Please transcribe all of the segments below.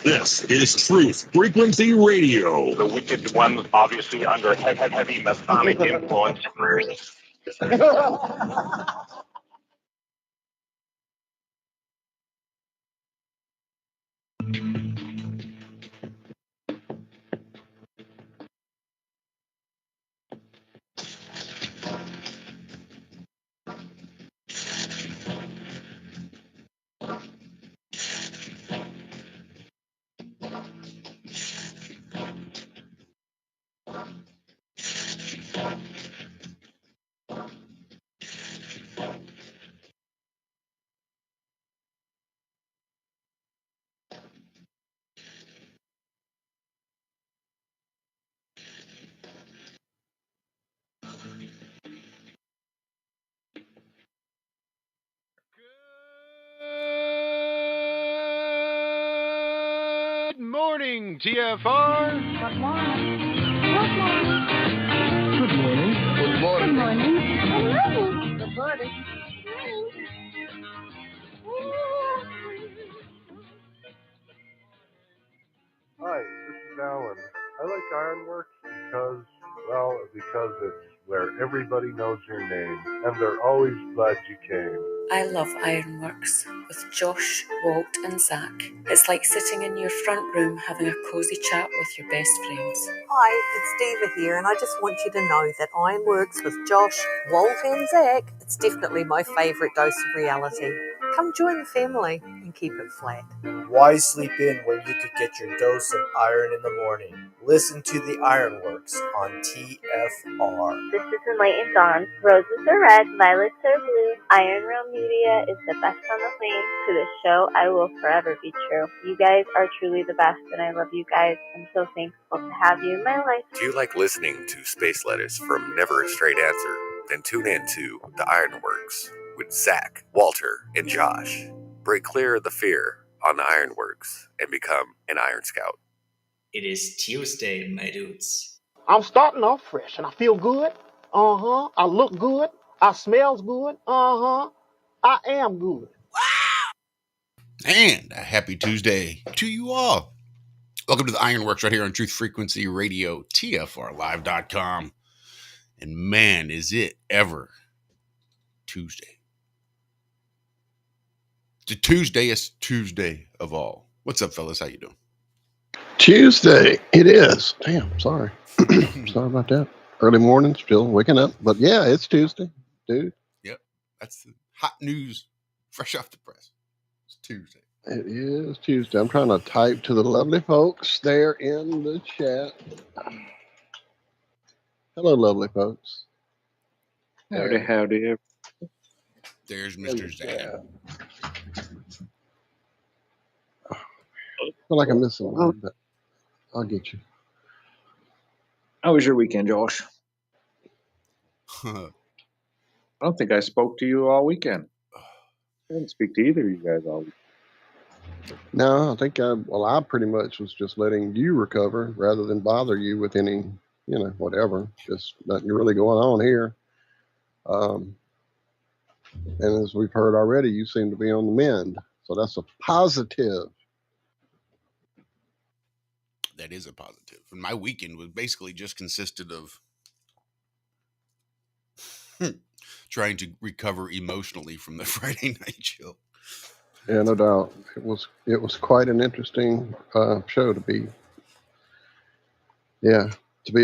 This is Truth Frequency Radio. The wicked one, obviously under heavy Masonic influence. Good morning, TFR. Good morning. Good morning. Good morning. Good morning. Good morning. Good morning. Hi, this is Alan. I like Ironworx because it's where everybody knows your name, and they're always glad you came. I love Ironworx with Josh, Walt and Zack. It's like sitting in your front room having a cosy chat with your best friends. Hi, it's Diva here, and I just want you to know that Ironworx with Josh, Walt and Zack, it's definitely my favourite dose of reality. Come join the family and keep it flat. Why sleep in when you could get your dose of iron in the morning? Listen to the Ironworx on TFR. This is Enlightened Dawn. Roses are red, violets are blue. Iron Realm Media is the best on the planet. To this show, I will forever be true. You guys are truly the best, and I love you guys. I'm so thankful to have you in my life. Do you like listening to space letters from Never a Straight Answer? Then tune in to the Ironworx with Zack, Walter, and Josh. Break clear of the fear on the Ironworx and become an Iron Scout. It is Tuesday, my dudes. I'm starting off fresh, and I feel good. I look good. I smells good. I am good. And a happy Tuesday to you all. Welcome to the Ironworx right here on Truth Frequency Radio, TFRlive.com. And man, is it ever Tuesday. The Tuesdayest Tuesday of all. What's up, fellas? How you doing? Tuesday. It is. Damn, sorry. Sorry about that. Early morning, still waking up. But yeah, it's Tuesday, dude. Yep. That's the hot news fresh off the press. It's Tuesday. It is Tuesday. I'm trying to type to the lovely folks there in the chat. Hello, lovely folks. Howdy. There's Mr. Zack. I feel like I'm missing one, but I'll get you. How was your weekend, Josh? I don't think I spoke to you all weekend. I didn't speak to either of you guys all weekend. No, I think I pretty much was just letting you recover rather than bother you with any, whatever. Just nothing really going on here. And as we've heard already, you seem to be on the mend. So that's a positive. That is a positive. And my weekend was basically just consisted of trying to recover emotionally from the Friday night show. Yeah, no doubt. It was quite an interesting show to be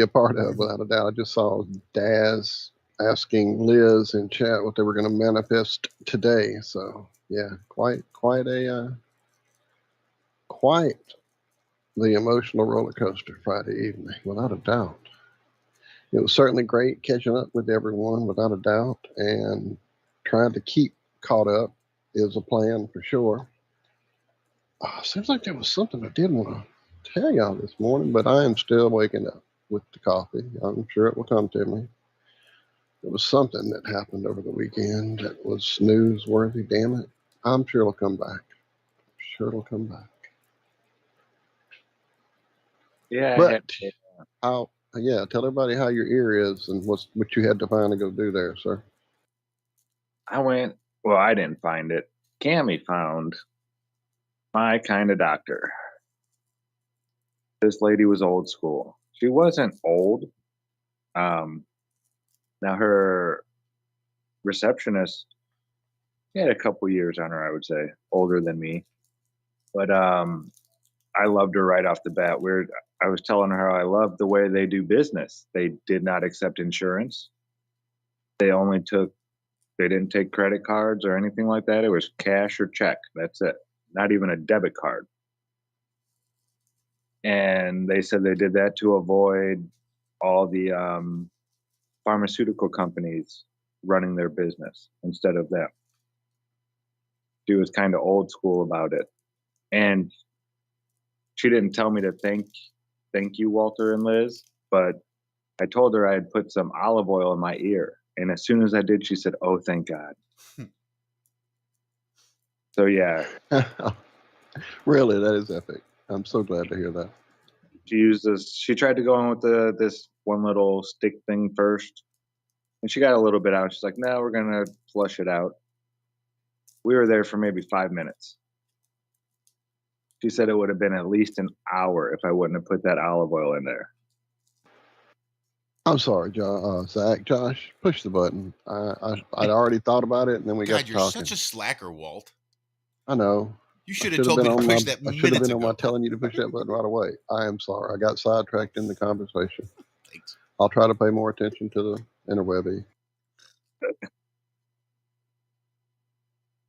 a part of, without a doubt. I just saw Daz asking Liz in chat what they were going to manifest today. So yeah, quite the emotional roller coaster Friday evening, without a doubt. It was certainly great catching up with everyone, without a doubt, and trying to keep caught up is a plan for sure. Seems like there was something I did want to tell y'all this morning, but I am still waking up with the coffee. I'm sure it will come to me. There was something that happened over the weekend that was newsworthy, damn it. I'm sure it'll come back. Yeah. But tell everybody how your ear is and what you had to finally go do there, sir. I didn't find it. Cammy found my kind of doctor. This lady was old school. She wasn't old. Now her receptionist, she had a couple years on her, I would say, older than me. But I loved her right off the bat. I was telling her I loved the way they do business. They did not accept insurance. They didn't take credit cards or anything like that. It was cash or check. That's it. Not even a debit card. And they said they did that to avoid all the pharmaceutical companies running their business instead of them. She was kind of old school about it. And she didn't tell me to thank you, Walter and Liz, but I told her I had put some olive oil in my ear. And as soon as I did, she said, "Oh, thank God." So, yeah. Really, that is epic. I'm so glad to hear that. She tried to go in with this one little stick thing first. And she got a little bit out. She's like, "No, we're going to flush it out." We were there for maybe 5 minutes. She said it would have been at least an hour if I wouldn't have put that olive oil in there. I'm sorry, Zach. Josh, push the button. I'd already thought about it, and then we got God, to you're talking. such a slacker, Walt. I know. You should have told me to push that I should have minutes been on ago. my telling you to push that button right away. I am sorry. I got sidetracked in the conversation. Thanks. I'll try to pay more attention to the interwebby.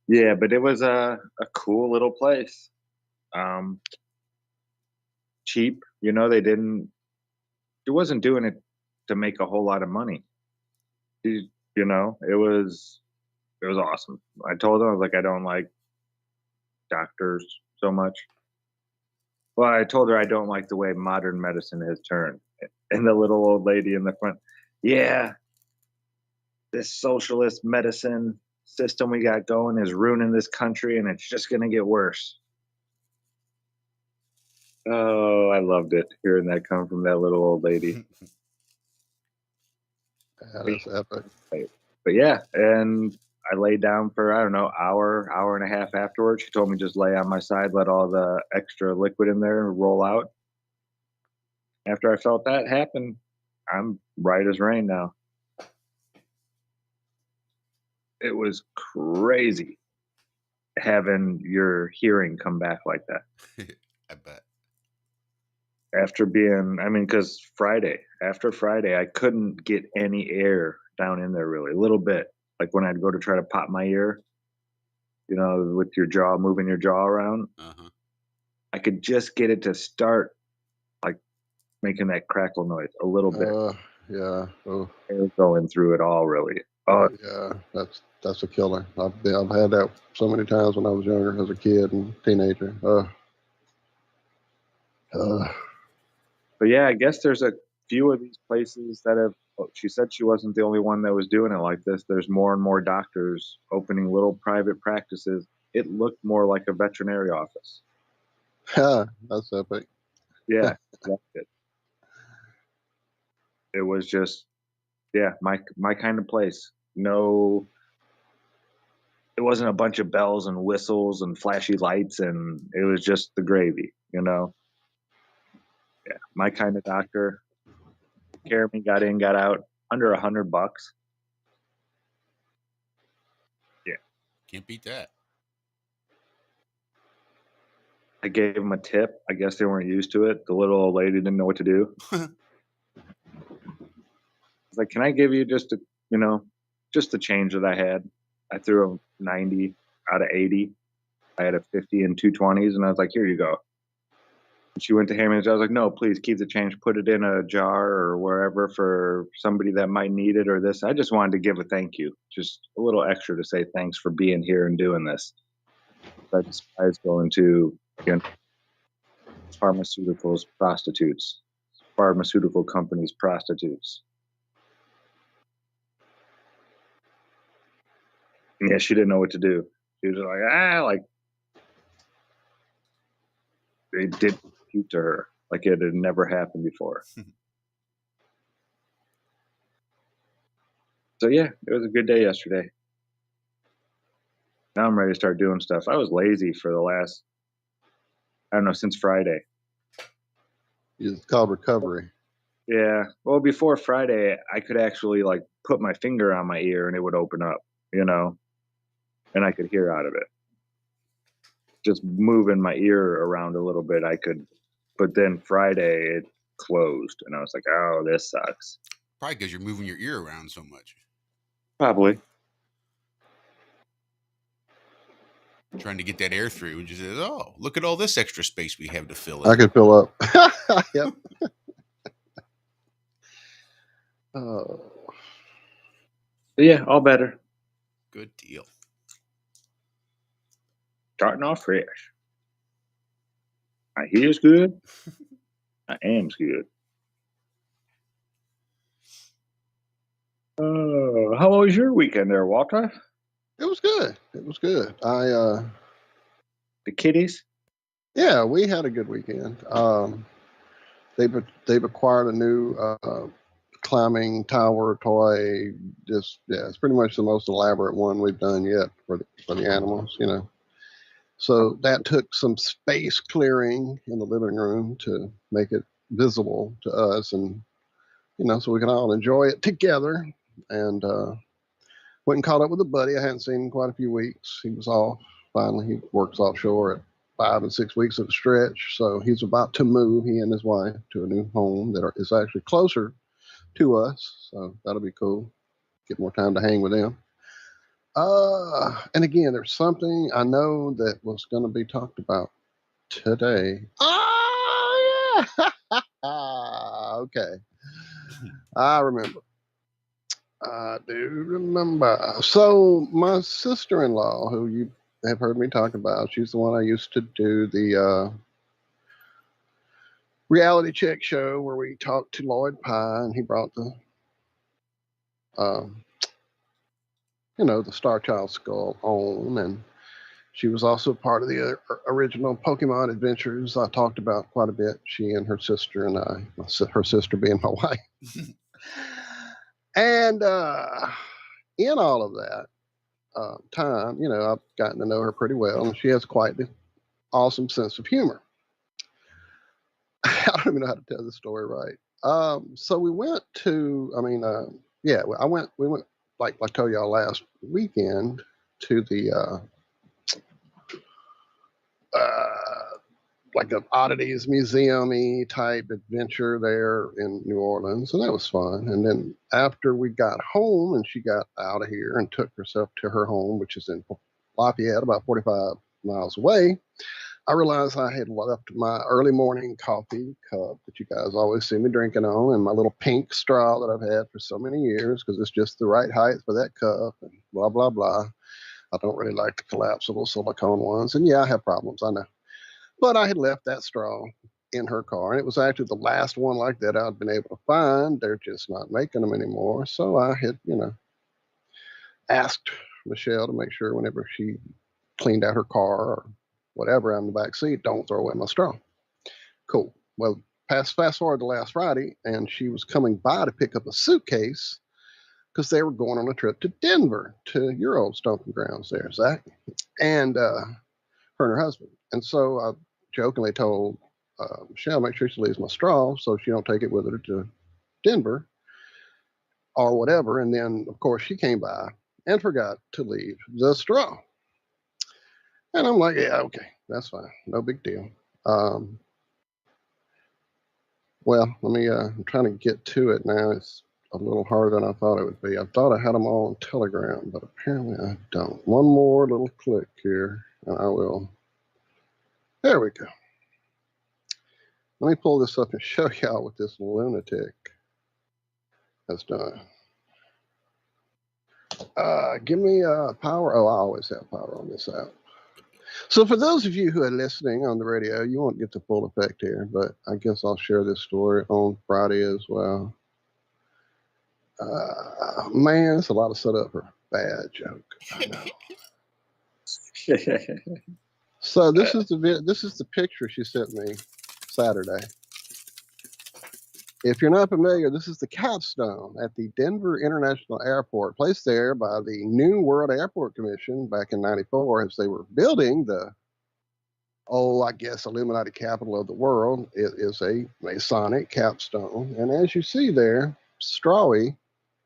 Yeah, but it was a cool little place. Cheap, she wasn't doing it to make a whole lot of money. It was awesome. I told her, I was like, I don't like doctors so much. Well, I told her I don't like the way modern medicine has turned. And the little old lady in the front, yeah, this socialist medicine system we got going is ruining this country, and it's just going to get worse. Oh, I loved it, hearing that come from that little old lady. Yeah, that's epic. But yeah, and I laid down for, I don't know, hour and a half afterwards. She told me just lay on my side, let all the extra liquid in there roll out. After I felt that happen, I'm right as rain now. It was crazy having your hearing come back like that. I bet. After because after Friday, I couldn't get any air down in there really, a little bit. Like when I'd go to try to pop my ear, with your jaw, moving your jaw around. Uh-huh. I could just get it to start, like, making that crackle noise a little bit. Yeah. Oh. Air going through it all, really. Oh, yeah, that's a killer. I've had that so many times when I was younger, as a kid and teenager. But yeah, I guess there's a few of these places that have. She said she wasn't the only one that was doing it like this. There's more and more doctors opening little private practices. It looked more like a veterinary office. That's epic. Yeah, that's it. It was just, yeah, my kind of place. No, it wasn't a bunch of bells and whistles and flashy lights, and it was just the gravy, Yeah, my kind of doctor. Care of me, got in, got out, under $100. Yeah, can't beat that. I gave him a tip. I guess they weren't used to it. The little old lady didn't know what to do. I was like, "Can I give you just the change that I had?" I threw him 90 out of 80. I had a 50 and 220s, and I was like, "Here you go." And she went to hand me the jar. I was like, "No, please keep the change. Put it in a jar or wherever for somebody that might need it or this." I just wanted to give a thank you, just a little extra to say thanks for being here and doing this. I despise going to pharmaceuticals, prostitutes, pharmaceutical companies, prostitutes. And yeah, she didn't know what to do. She was like, they did compute to her like it had never happened before. So yeah, it was a good day yesterday. Now I'm ready to start doing stuff. I was lazy for the last, I don't know, since Friday. It's called recovery. Yeah. Well, before Friday, I could actually like put my finger on my ear and it would open up, you know, and I could hear out of it. Just moving my ear around a little bit, I could. But then Friday, it closed, and I was like, "Oh, this sucks." Probably because you're moving your ear around so much. Probably. Trying to get that air through, and just says, "Oh, look at all this extra space we have to fill in." I could fill up. Yep. Oh. Yeah, all better. Good deal. Starting off fresh. My here's good. My am's good. How was your weekend there, Walter? It was good. It was good. The kiddies? Yeah, we had a good weekend. They've acquired a new climbing tower toy. It's pretty much the most elaborate one we've done yet for the animals, you know. So that took some space clearing in the living room to make it visible to us, and you know, so we can all enjoy it together. And went and caught up with a buddy I hadn't seen in quite a few weeks. He was off finally. He works offshore at 5 and 6 weeks of a stretch, so he's about to move, he and his wife, to a new home that is actually closer to us. So that'll be cool. Get more time to hang with them. And again, there's something I know that was going to be talked about today. Oh yeah. Okay. I remember. I do remember. So my sister-in-law, who you have heard me talk about, she's the one I used to do the reality check show where we talked to Lloyd Pye, and he brought the, the Star Child skull on, and she was also part of the original Pokemon adventures I talked about quite a bit. She and her sister and I, her sister being my wife. And in all of that time, you know, I've gotten to know her pretty well, and she has quite the awesome sense of humor. I don't even know how to tell this story right. So we went to, we went, like I told y'all last weekend, to the like an oddities museum-y type adventure there in New Orleans, and that was fun. And then after we got home and she got out of here and took herself to her home, which is in Lafayette, about 45 miles away, I realized I had left my early morning coffee cup that you guys always see me drinking on, and my little pink straw that I've had for so many years because it's just the right height for that cup, and blah, blah, blah. I don't really like the collapsible silicone ones, and yeah, I have problems, I know. But I had left that straw in her car, and it was actually the last one like that I'd been able to find. They're just not making them anymore. So I had, asked Michelle to make sure whenever she cleaned out her car or whatever on the back seat, don't throw away my straw. Cool. Well, fast forward to last Friday, and she was coming by to pick up a suitcase because they were going on a trip to Denver, to your old stomping grounds there, Zach, and her and her husband. And so I jokingly told Michelle, make sure she leaves my straw so she don't take it with her to Denver or whatever. And then, of course, she came by and forgot to leave the straw. And I'm like, yeah, okay, that's fine. No big deal. Well, I'm trying to get to it now. It's a little harder than I thought it would be. I thought I had them all on Telegram, but apparently I don't. One more little click here, and I will. There we go. Let me pull this up and show y'all what this lunatic has done. Give me power. Oh, I always have power on this app. So for those of you who are listening on the radio, you won't get the full effect here, but I guess I'll share this story on Friday as well. Man, it's a lot of setup for a bad joke. I know. So this is the picture she sent me Saturday. If you're not familiar, this is the capstone at the Denver International Airport, placed there by the New World Airport Commission back in '94 as they were building the, I guess, Illuminati capital of the world. It is a Masonic capstone. And as you see there, Strawy,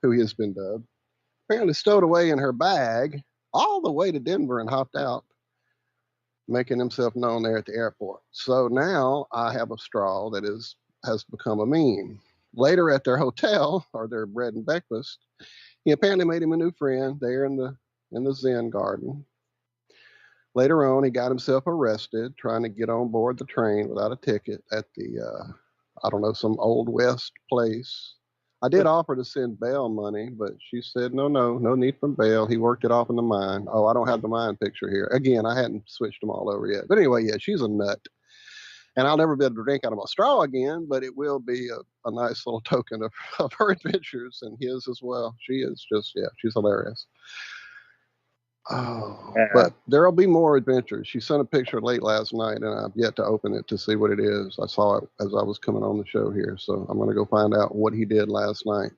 who he has been dubbed, apparently stowed away in her bag all the way to Denver and hopped out, making himself known there at the airport. So now I have a straw that has become a meme. Later at their hotel or their bread and breakfast, he apparently made him a new friend there in the Zen garden. Later on, he got himself arrested trying to get on board the train without a ticket at the some Old West place. I did offer to send bail money, but she said, no need for bail. He worked it off in the mine. Oh, I don't have the mine picture here. Again, I hadn't switched them all over yet. But anyway, yeah, she's a nut. And I'll never be able to drink out of my straw again, but it will be a nice little token of her adventures and his as well. She is just, she's hilarious. Oh, but there'll be more adventures. She sent a picture late last night, and I've yet to open it to see what it is. I saw it as I was coming on the show here, so I'm going to go find out what he did last night.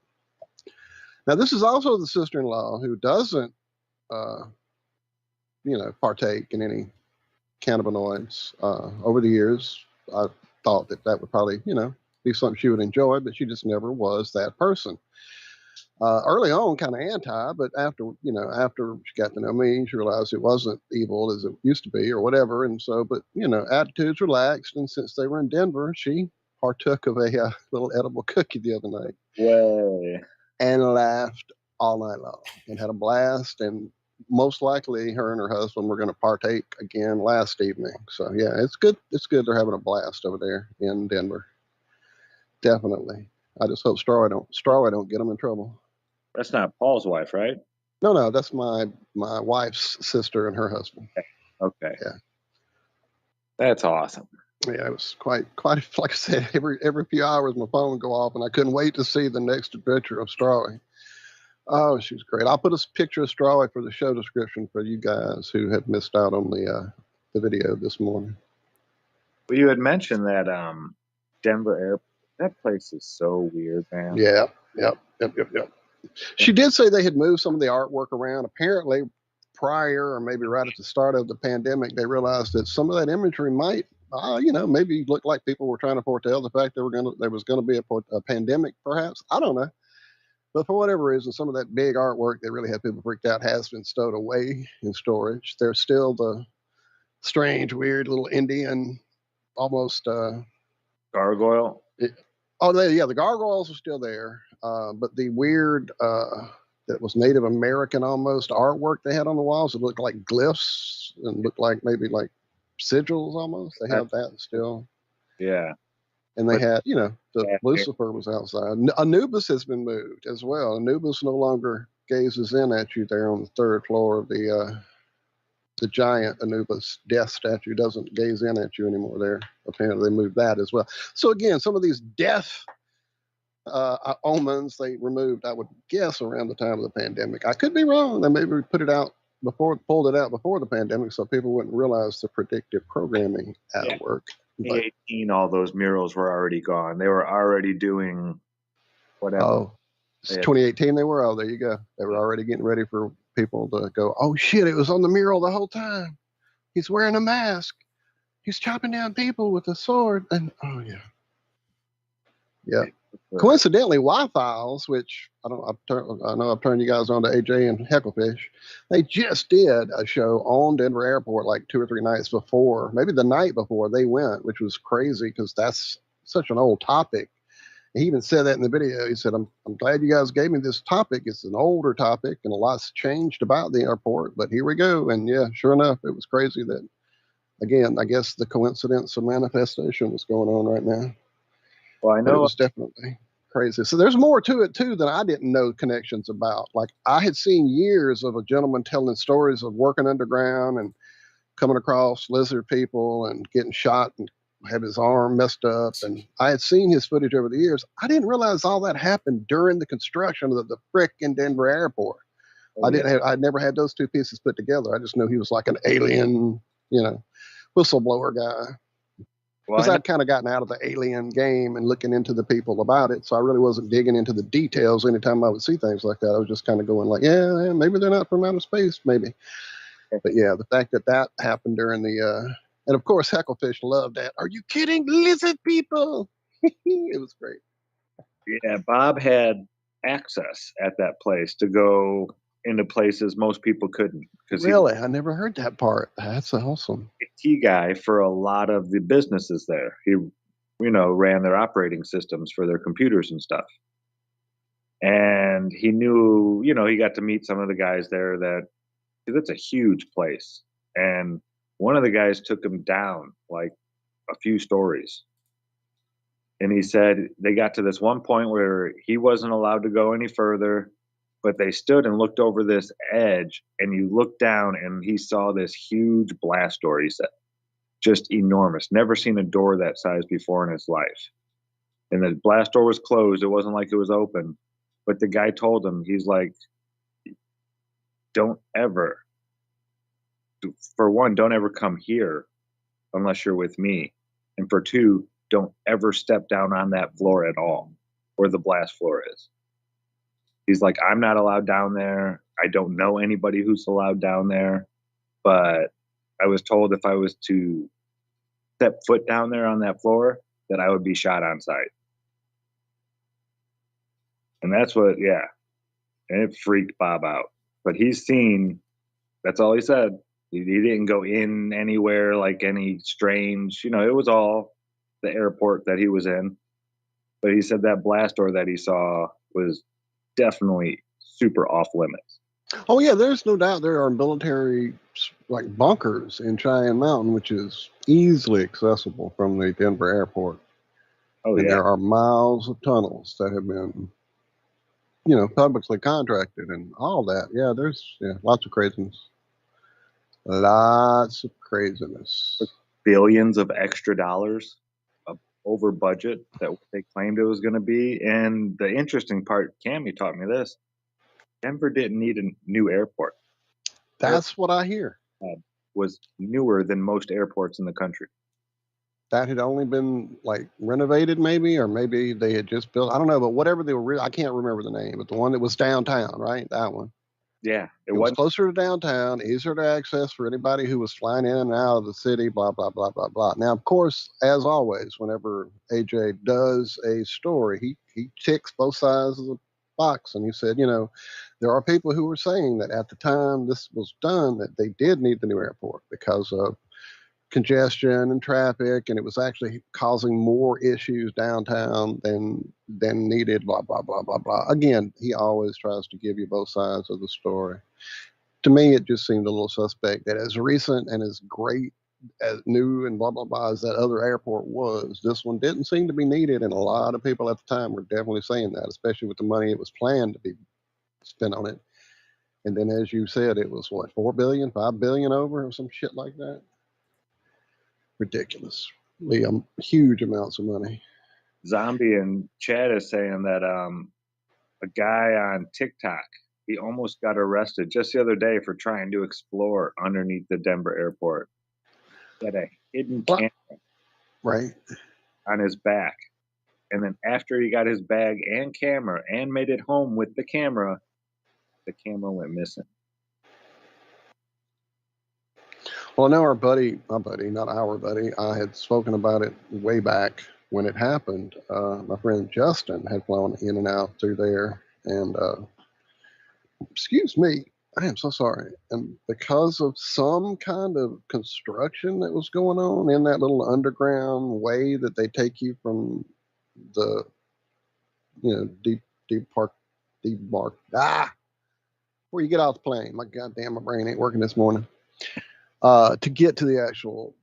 Now, this is also the sister-in-law who doesn't, partake in any cannabinoids. Over the years, I thought that would probably, be something she would enjoy, but she just never was that person. Early on, kind of anti, but after she got to know me, she realized it wasn't evil as it used to be or whatever. And so, but, attitudes relaxed. And since they were in Denver, she partook of a little edible cookie the other night. Yay. And laughed all night long and had a blast. And most likely her and her husband were going to partake again last evening. So, yeah, it's good. It's good they're having a blast over there in Denver. Definitely. I just hope Strawy don't get them in trouble. That's not Paul's wife, right? No, that's my wife's sister and her husband. Okay. Yeah. That's awesome. Yeah, it was quite like I said, every few hours my phone would go off and I couldn't wait to see the next adventure of Strawy. Oh, she was great. I'll put a picture of Strawy for the show description for you guys who have missed out on the video this morning. Well, you had mentioned that Denver Airport. That place is so weird, man. Yeah. Yep. She did say they had moved some of the artwork around. Apparently, prior or maybe right at the start of the pandemic, they realized that some of that imagery might, maybe look like people were trying to foretell the fact there was going to be a pandemic, perhaps. I don't know. But for whatever reason, some of that big artwork that really had people freaked out has been stowed away in storage. There's still the strange, weird little Indian, almost gargoyle. The gargoyles are still there, but the weird that was Native American almost artwork they had on the walls, it looked like glyphs and looked like maybe like sigils almost. They have that still. Yeah. And they had, Lucifer was outside. Anubis has been moved as well. Anubis no longer gazes in at you there on the third floor of the giant Anubis death statue doesn't gaze in at you anymore there. Apparently they moved that as well. So again, some of these death omens they removed, I would guess, around the time of the pandemic. I could be wrong. They maybe pulled it out before the pandemic so people wouldn't realize the predictive programming at work. 2018, all those murals were already gone. They were already doing whatever. Oh, 2018 they were. Oh, there you go. They were already getting ready for people to go, oh shit, it was on the mural the whole time. He's wearing a mask. He's chopping down people with a sword. And oh yeah. Yeah. Coincidentally, Y-Files, which I know I've turned you guys on to AJ and Hecklefish. They just did a show on Denver Airport like 2 or 3 nights before, maybe the night before they went, which was crazy because that's such an old topic. He even said that in the video. He said, I'm glad you guys gave me this topic. It's an older topic and a lot's changed about the airport, but here we go. And yeah, sure enough, it was crazy that, again, I guess the coincidence of manifestation was going on right now. Well, I know but it was definitely crazy. So there's more to it too that I didn't know connections about. Like I had seen years of a gentleman telling stories of working underground and coming across lizard people and getting shot and have his arm messed up. And I had seen his footage over the years. I didn't realize all that happened during the construction of the frickin' Denver airport. I'd never had those two pieces put together. I just knew he was like an alien, whistleblower guy. Because I'd kind of gotten out of the alien game and looking into the people about it, so I really wasn't digging into the details anytime I would see things like that. I was just kind of going like, yeah, maybe they're not from outer space, maybe. But yeah, the fact that that happened during the, and of course Hecklefish loved that. Are you kidding? Lizard people! It was great. Yeah, Bob had access at that place to go into places most people couldn't. Really? I never heard that part. That's awesome. Key guy for a lot of the businesses there. He, ran their operating systems for their computers and stuff. And he knew, he got to meet some of the guys there that, because it's a huge place. And one of the guys took him down like a few stories. And he said they got to this one point where he wasn't allowed to go any further, but they stood and looked over this edge, and you looked down and he saw this huge blast door, he said. Just enormous. Never seen a door that size before in his life. And the blast door was closed. It wasn't like it was open. But the guy told him, he's like, don't ever, for one, don't ever come here unless you're with me. And for two, don't ever step down on that floor at all, where the blast floor is. He's like, I'm not allowed down there. I don't know anybody who's allowed down there. But I was told if I was to step foot down there on that floor, that I would be shot on sight. And that's what, yeah. And it freaked Bob out. But he's seen, that's all he said. He didn't go in anywhere like any strange, it was all the airport that he was in. But he said that blast door that he saw was definitely super off limits. Oh yeah, there's no doubt there are military like bunkers in Cheyenne Mountain, which is easily accessible from the Denver airport. Oh and yeah. There are miles of tunnels that have been, publicly contracted and all that. Yeah, there's lots of craziness. Lots of craziness. Billions of extra dollars over budget that they claimed it was going to be. And the interesting part, Cammie taught me this, Denver didn't need a new airport. That's what I hear. Was newer than most airports in the country. That had only been like renovated maybe, or maybe they had just built, I don't know, but whatever they were, I can't remember the name, but the one that was downtown, right? That one. Yeah. It was closer to downtown, easier to access for anybody who was flying in and out of the city, blah, blah, blah, blah, blah. Now, of course, as always, whenever AJ does a story, he ticks both sides of the box. And he said, there are people who were saying that at the time this was done, that they did need the new airport because of congestion and traffic, and it was actually causing more issues downtown than needed, blah, blah, blah, blah, blah. Again, he always tries to give you both sides of the story. To me, it just seemed a little suspect that as recent and as great, as new and blah, blah, blah as that other airport was, this one didn't seem to be needed, and a lot of people at the time were definitely saying that, especially with the money it was planned to be spent on it. And then, as you said, it was what, 4 billion, 5 billion over, or some shit like that. Ridiculous. Huge amounts of money. Zombie and Chad is saying that a guy on TikTok, he almost got arrested just the other day for trying to explore underneath the Denver airport. He had a hidden camera right on his back. And then after he got his bag and camera and made it home with the camera went missing. Well, I know my buddy, not our buddy, I had spoken about it way back when it happened. My friend Justin had flown in and out through there, and excuse me, I am so sorry. And because of some kind of construction that was going on in that little underground way that they take you from the, where you get off the plane. My goddamn, my brain ain't working this morning. To get to the actual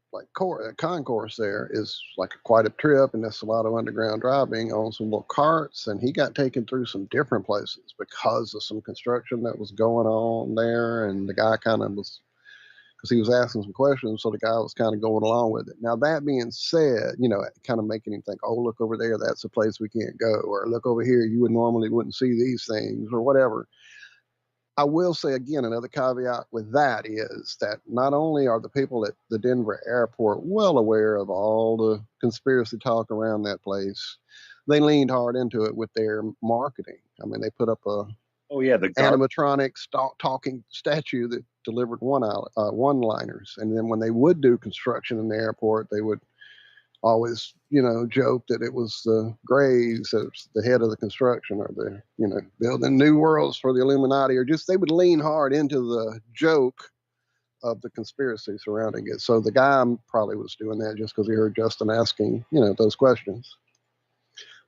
concourse there is like quite a trip, and that's a lot of underground driving on some little carts, and he got taken through some different places because of some construction that was going on there, and the guy kind of was, because he was asking some questions, so the guy was kind of going along with it. Now, that being said, kind of making him think, oh, look over there, that's a place we can't go, or look over here, you wouldn't see these things, or whatever. I will say again, another caveat with that is that not only are the people at the Denver airport well aware of all the conspiracy talk around that place, they leaned hard into it with their marketing. I mean, they put up a the animatronic talking statue that delivered one-liners, and then when they would do construction in the airport, they would always, joke that it was the Greys as the head of the construction, or the, building new worlds for the Illuminati, or just they would lean hard into the joke of the conspiracy surrounding it. So the guy probably was doing that just because he heard Justin asking, those questions.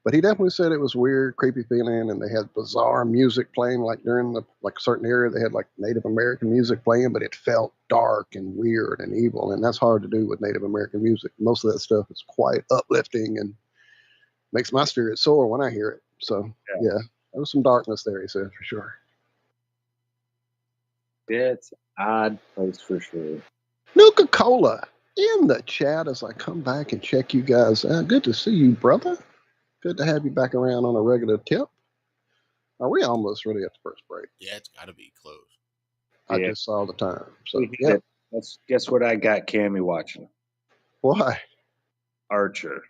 But he definitely said it was weird, creepy feeling, and they had bizarre music playing, like during a certain area, they had like Native American music playing, but it felt dark and weird and evil, and that's hard to do with Native American music. Most of that stuff is quite uplifting and makes my spirit soar when I hear it. So yeah, there was some darkness there, he said, for sure. It's odd place for sure. Nuka-Cola in the chat as I come back and check you guys out. Good to see you, brother. Good to have you back around on a regular tip. Are we almost ready at the first break? Yeah, it's got to be close. I just saw the time. So yeah. Guess what I got Cammy watching? Why? Archer.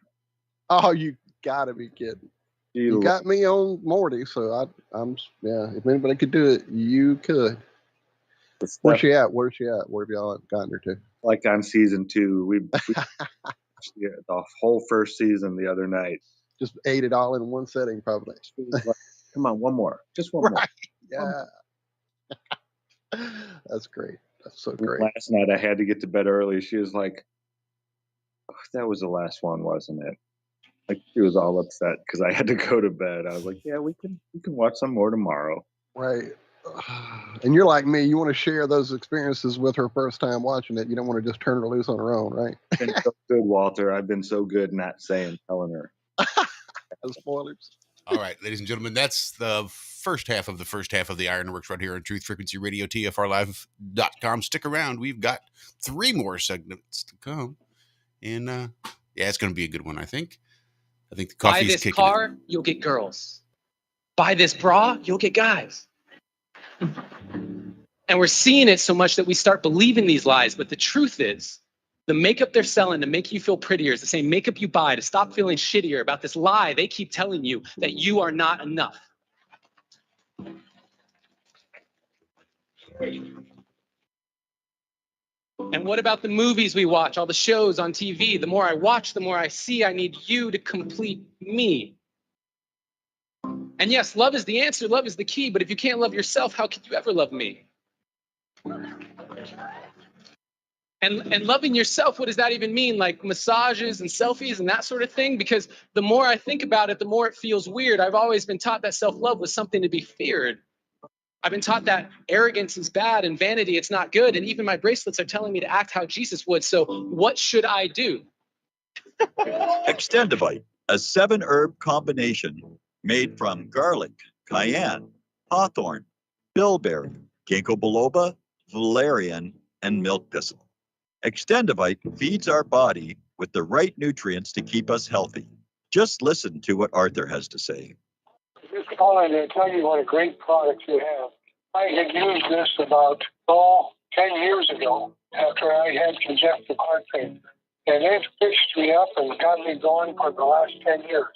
Oh, you got to be kidding. You got me on Morty, so I'm if anybody could do it, you could. Where's she at? Where have y'all gotten her to? Like on season 2. We the whole first season the other night. Just ate it all in one setting, probably. Like, come on, one more. Just one more. Yeah. That's great. That's so great. Last night I had to get to bed early. She was like, oh, that was the last one, wasn't it? Like, she was all upset because I had to go to bed. I was like, yeah, we can watch some more tomorrow. Right. And you're like me, you want to share those experiences with her first time watching it. You don't want to just turn her loose on her own, right? Been so good, Walter. I've been so good not telling her. Spoilers. All right, ladies and gentlemen, that's the first half of the Ironworx right here on Truth Frequency Radio, TFRlive.com. Stick around. We've got 3 more segments to come. And it's going to be a good one, I think. I think the coffee's kicking in. Buy this car, you'll get girls. Buy this bra, you'll get guys. And we're seeing it so much that we start believing these lies. But the truth is, the makeup they're selling to make you feel prettier is the same makeup you buy to stop feeling shittier about this lie they keep telling you that you are not enough. And what about the movies we watch, all the shows on TV? The more I watch, the more I see I need you to complete me. And yes, love is the answer, love is the key, but if you can't love yourself, how could you ever love me? And loving yourself, what does that even mean? Like massages and selfies and that sort of thing? Because the more I think about it, the more it feels weird. I've always been taught that self-love was something to be feared. I've been taught that arrogance is bad and vanity, it's not good. And even my bracelets are telling me to act how Jesus would. So what should I do? Extendivite, a 7-herb combination made from garlic, cayenne, hawthorn, bilberry, ginkgo biloba, valerian, and milk thistle. Extendivite feeds our body with the right nutrients to keep us healthy. Just listen to what Arthur has to say. Just calling to tell you what a great product you have. I had used this about 10 years ago after I had congestive heart failure. And it fixed me up and got me going for the last 10 years.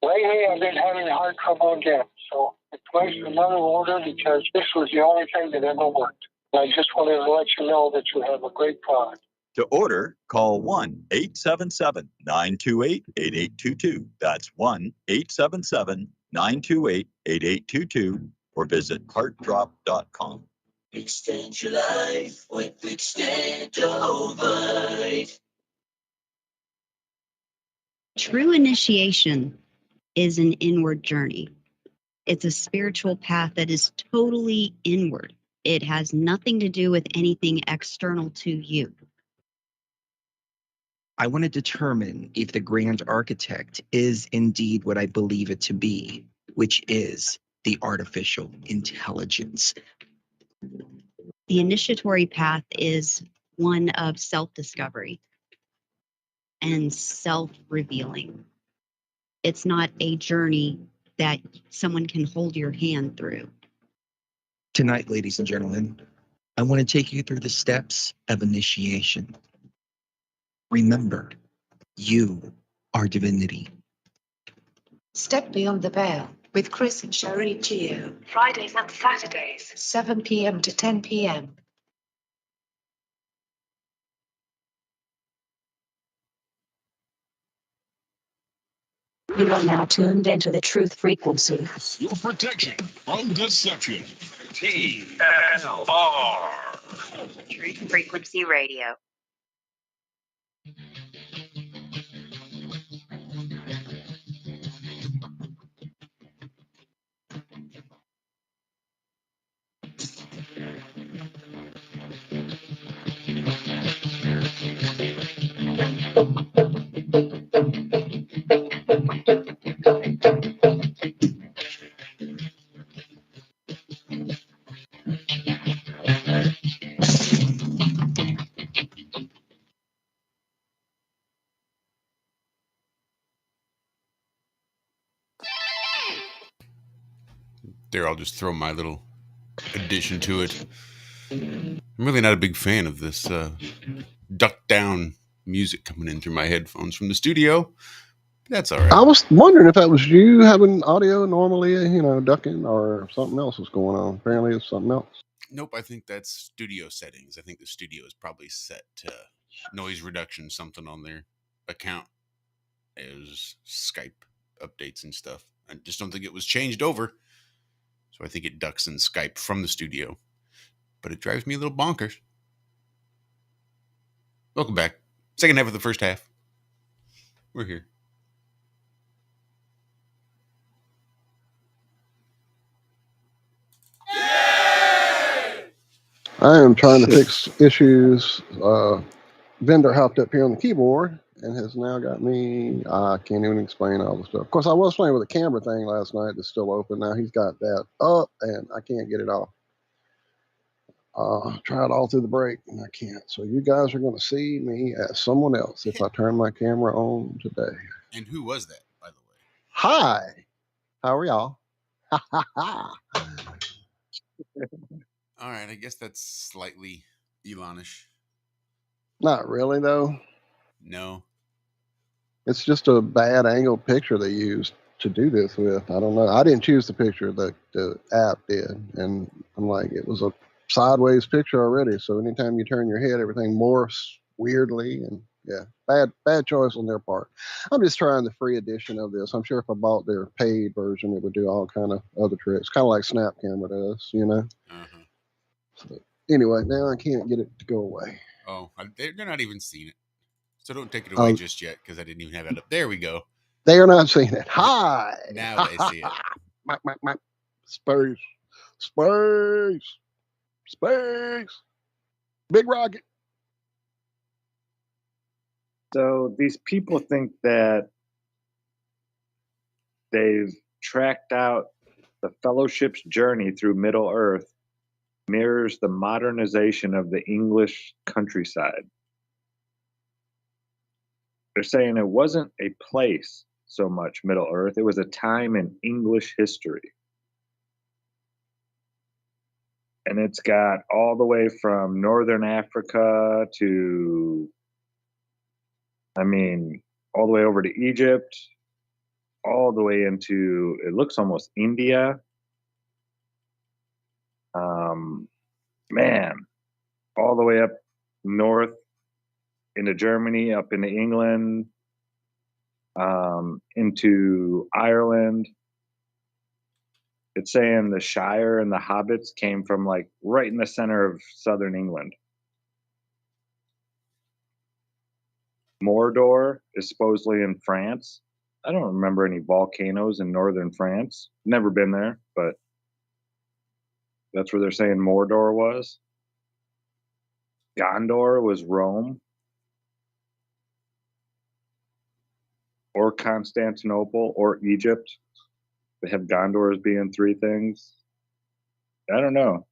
Lately, I've been having heart trouble again. So I placed another order because this was the only thing that ever worked. And I just wanted to let you know that you have a great product. To order, call 1-877-928-8822. That's 1-877-928-8822 or visit heartdrop.com. Extend your life with Extendivite. True initiation is an inward journey. It's a spiritual path that is totally inward. It has nothing to do with anything external to you. I want to determine if the grand architect is indeed what I believe it to be, which is the artificial intelligence. The initiatory path is one of self-discovery and self-revealing. It's not a journey that someone can hold your hand through. Tonight, ladies and gentlemen, I want to take you through the steps of initiation. Remember, you are divinity. Step Beyond the Veil with Chris and Sherry Gio. Fridays and Saturdays, 7 p.m. to 10 p.m. You are now tuned into the truth frequency. Your protection from deception. TFR. Truth Frequency Radio. There, I'll just throw my little addition to it. I'm really not a big fan of this duck down music coming in through my headphones from the studio. That's all right. I was wondering if that was you having audio normally, ducking, or something else was going on. Apparently it's something else. Nope, I think that's studio settings. I think the studio is probably set to noise reduction, something on their account as Skype updates and stuff. I just don't think it was changed over. So I think it ducks in Skype from the studio. But it drives me a little bonkers. Welcome back. Second half of the first half. We're here. I am trying to fix issues. Vendor hopped up here on the keyboard and has now got me. I can't even explain all the stuff. Of course, I was playing with the camera thing last night that's still open. Now he's got that up and I can't get it off. Tried all through the break and I can't. So you guys are going to see me as someone else if I turn my camera on today. And who was that, by the way? Hi. How are y'all? All right, I guess that's slightly Elonish. Not really, though. No. It's just a bad angled picture they used to do this with. I don't know. I didn't choose the picture. The app did. And I'm like, it was a sideways picture already. So anytime you turn your head, everything morphs weirdly. And yeah, bad choice on their part. I'm just trying the free edition of this. I'm sure if I bought their paid version, it would do all kind of other tricks, kind of like Snap Camera does, So anyway, now I can't get it to go away. Oh, they're not even seeing it. So don't take it away just yet, because I didn't even have it up. There we go. They are not seeing it. Hi. Now they see it. Space. Big rocket. So these people think that they've tracked out the Fellowship's journey through Middle Earth mirrors the modernization of the English countryside. They're saying it wasn't a place so much, Middle Earth. It was a time in English history. And it's got all the way from Northern Africa to, all the way over to Egypt, all the way into, it looks almost India. All the way up north into Germany, up into England, into Ireland. It's saying the Shire and the Hobbits came from like right in the center of southern England. Mordor is supposedly in France. I don't remember any volcanoes in northern France. Never been there, but that's where they're saying Mordor was. Gondor was Rome. Or Constantinople or Egypt. They have Gondor as being three things. I don't know.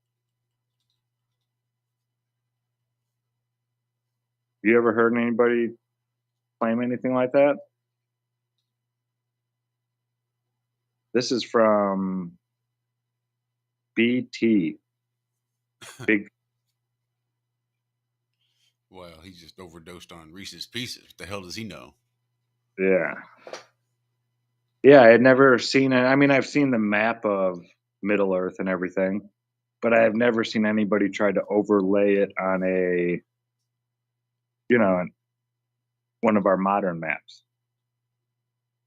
You ever heard anybody claim anything like that? This is from BT. Big. Well, he just overdosed on Reese's Pieces. What the hell does he know? Yeah. Yeah, I had never seen it. I mean, I've seen the map of Middle Earth and everything, but I have never seen anybody try to overlay it on a, one of our modern maps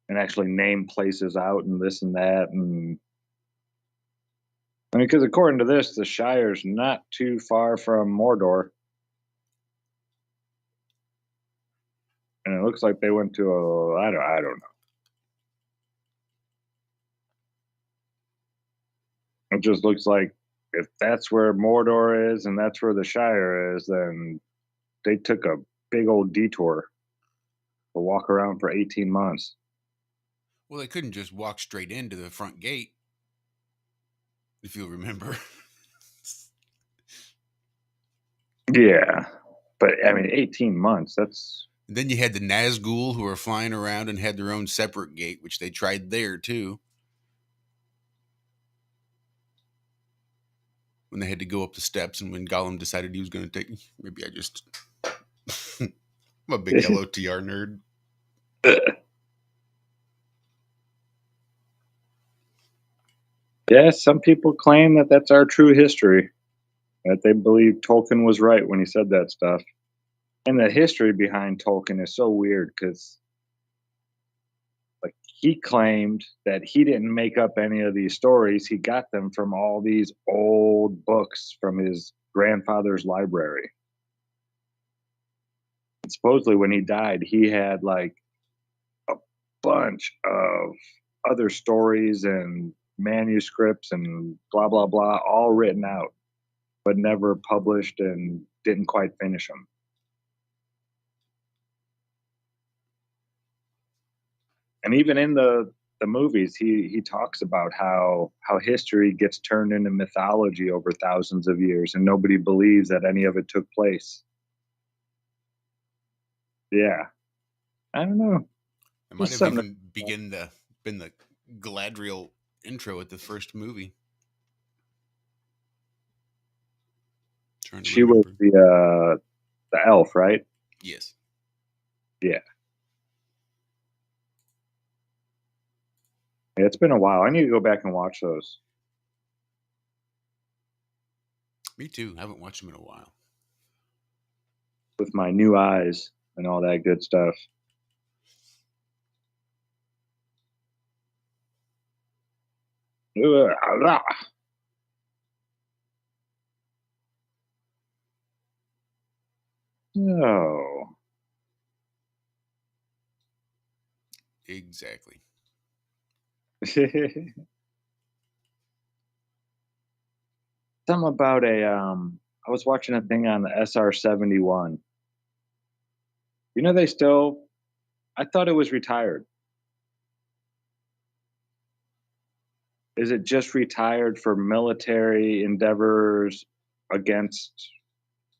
and actually name places out and this and that. And I mean, because according to this, the Shire's not too far from Mordor. And it looks like they went to I don't know. It just looks like if that's where Mordor is and that's where the Shire is, then they took a big old detour to walk around for 18 months. Well, they couldn't just walk straight into the front gate, if you'll remember. Yeah. But I mean, 18 months, that's. And then you had the Nazgul who were flying around and had their own separate gate, which they tried there too. When they had to go up the steps, and when Gollum decided he was going to take, maybe I just, I'm a big LOTR nerd. Yeah, some people claim that that's our true history, that they believe Tolkien was right when he said that stuff. And the history behind Tolkien is so weird because, like, he claimed that he didn't make up any of these stories. He got them from all these old books from his grandfather's library. And supposedly, when he died, he had like a bunch of other stories and manuscripts and blah blah blah, all written out, but never published and didn't quite finish them. And even in the movies, he talks about how history gets turned into mythology over thousands of years, and nobody believes that any of it took place. Yeah, I don't know. It might have even been the Galadriel intro at the first movie. She was the elf, right? Yes. Yeah. Yeah, it's been a while. I need to go back and watch those. Me too. I haven't watched them in a while. With my new eyes and all that good stuff. Oh. Exactly. Something about I was watching a thing on the SR-71. I thought it was retired. Is it just retired for military endeavors against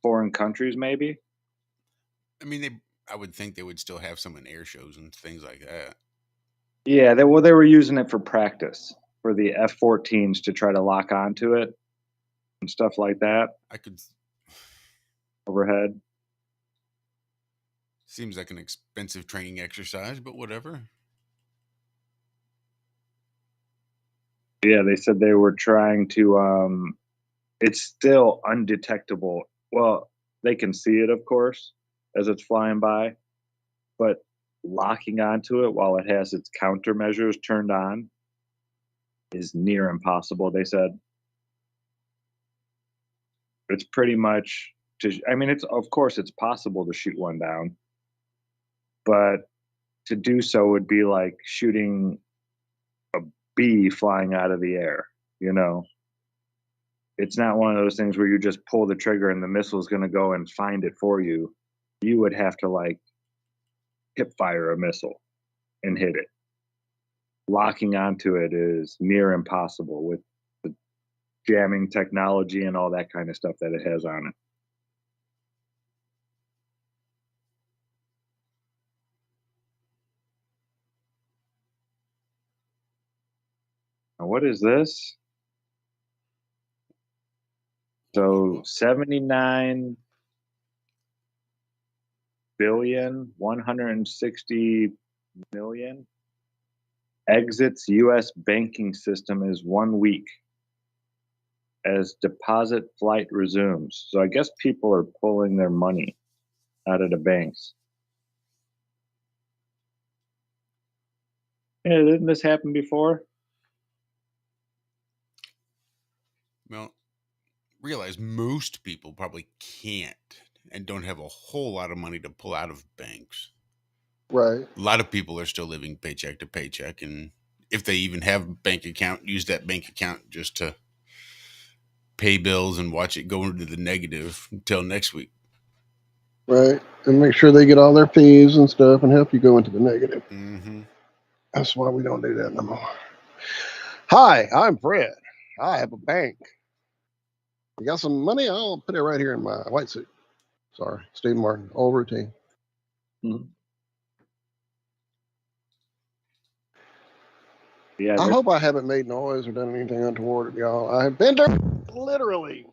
foreign countries, maybe? I mean, I would think they would still have some in air shows and things like that. Yeah, they were using it for practice for the F-14s to try to lock onto it and stuff like that. I could. Overhead. Seems like an expensive training exercise, but whatever. Yeah, they said they were trying to. It's still undetectable. Well, they can see it, of course, as it's flying by, but locking onto it while it has its countermeasures turned on is near impossible, they said. It's pretty much it's of course it's possible to shoot one down, but to do so would be like shooting a bee flying out of the air, It's not one of those things where you just pull the trigger and the missile is going to go and find it for you. You would have to like hip fire a missile and hit it. Locking onto it is near impossible with the jamming technology and all that kind of stuff that it has on it. Now, what is this? So 79 billion, 160 million exits U.S. banking system is 1 week as deposit flight resumes. So I guess people are pulling their money out of the banks. Yeah, didn't this happen before? Well, realize most people probably can't and don't have a whole lot of money to pull out of banks. Right. A lot of people are still living paycheck to paycheck, and if they even have a bank account, use that bank account just to pay bills and watch it go into the negative until next week. Right. And make sure they get all their fees and stuff and help you go into the negative. Mm-hmm. That's why we don't do that no more. Hi, I'm Fred. I have a bank. You got some money? I'll put it right here in my white suit. Sorry, Steve Martin, old routine. Mm-hmm. Yeah, I hope I haven't made noise or done anything untoward, y'all. I have been literally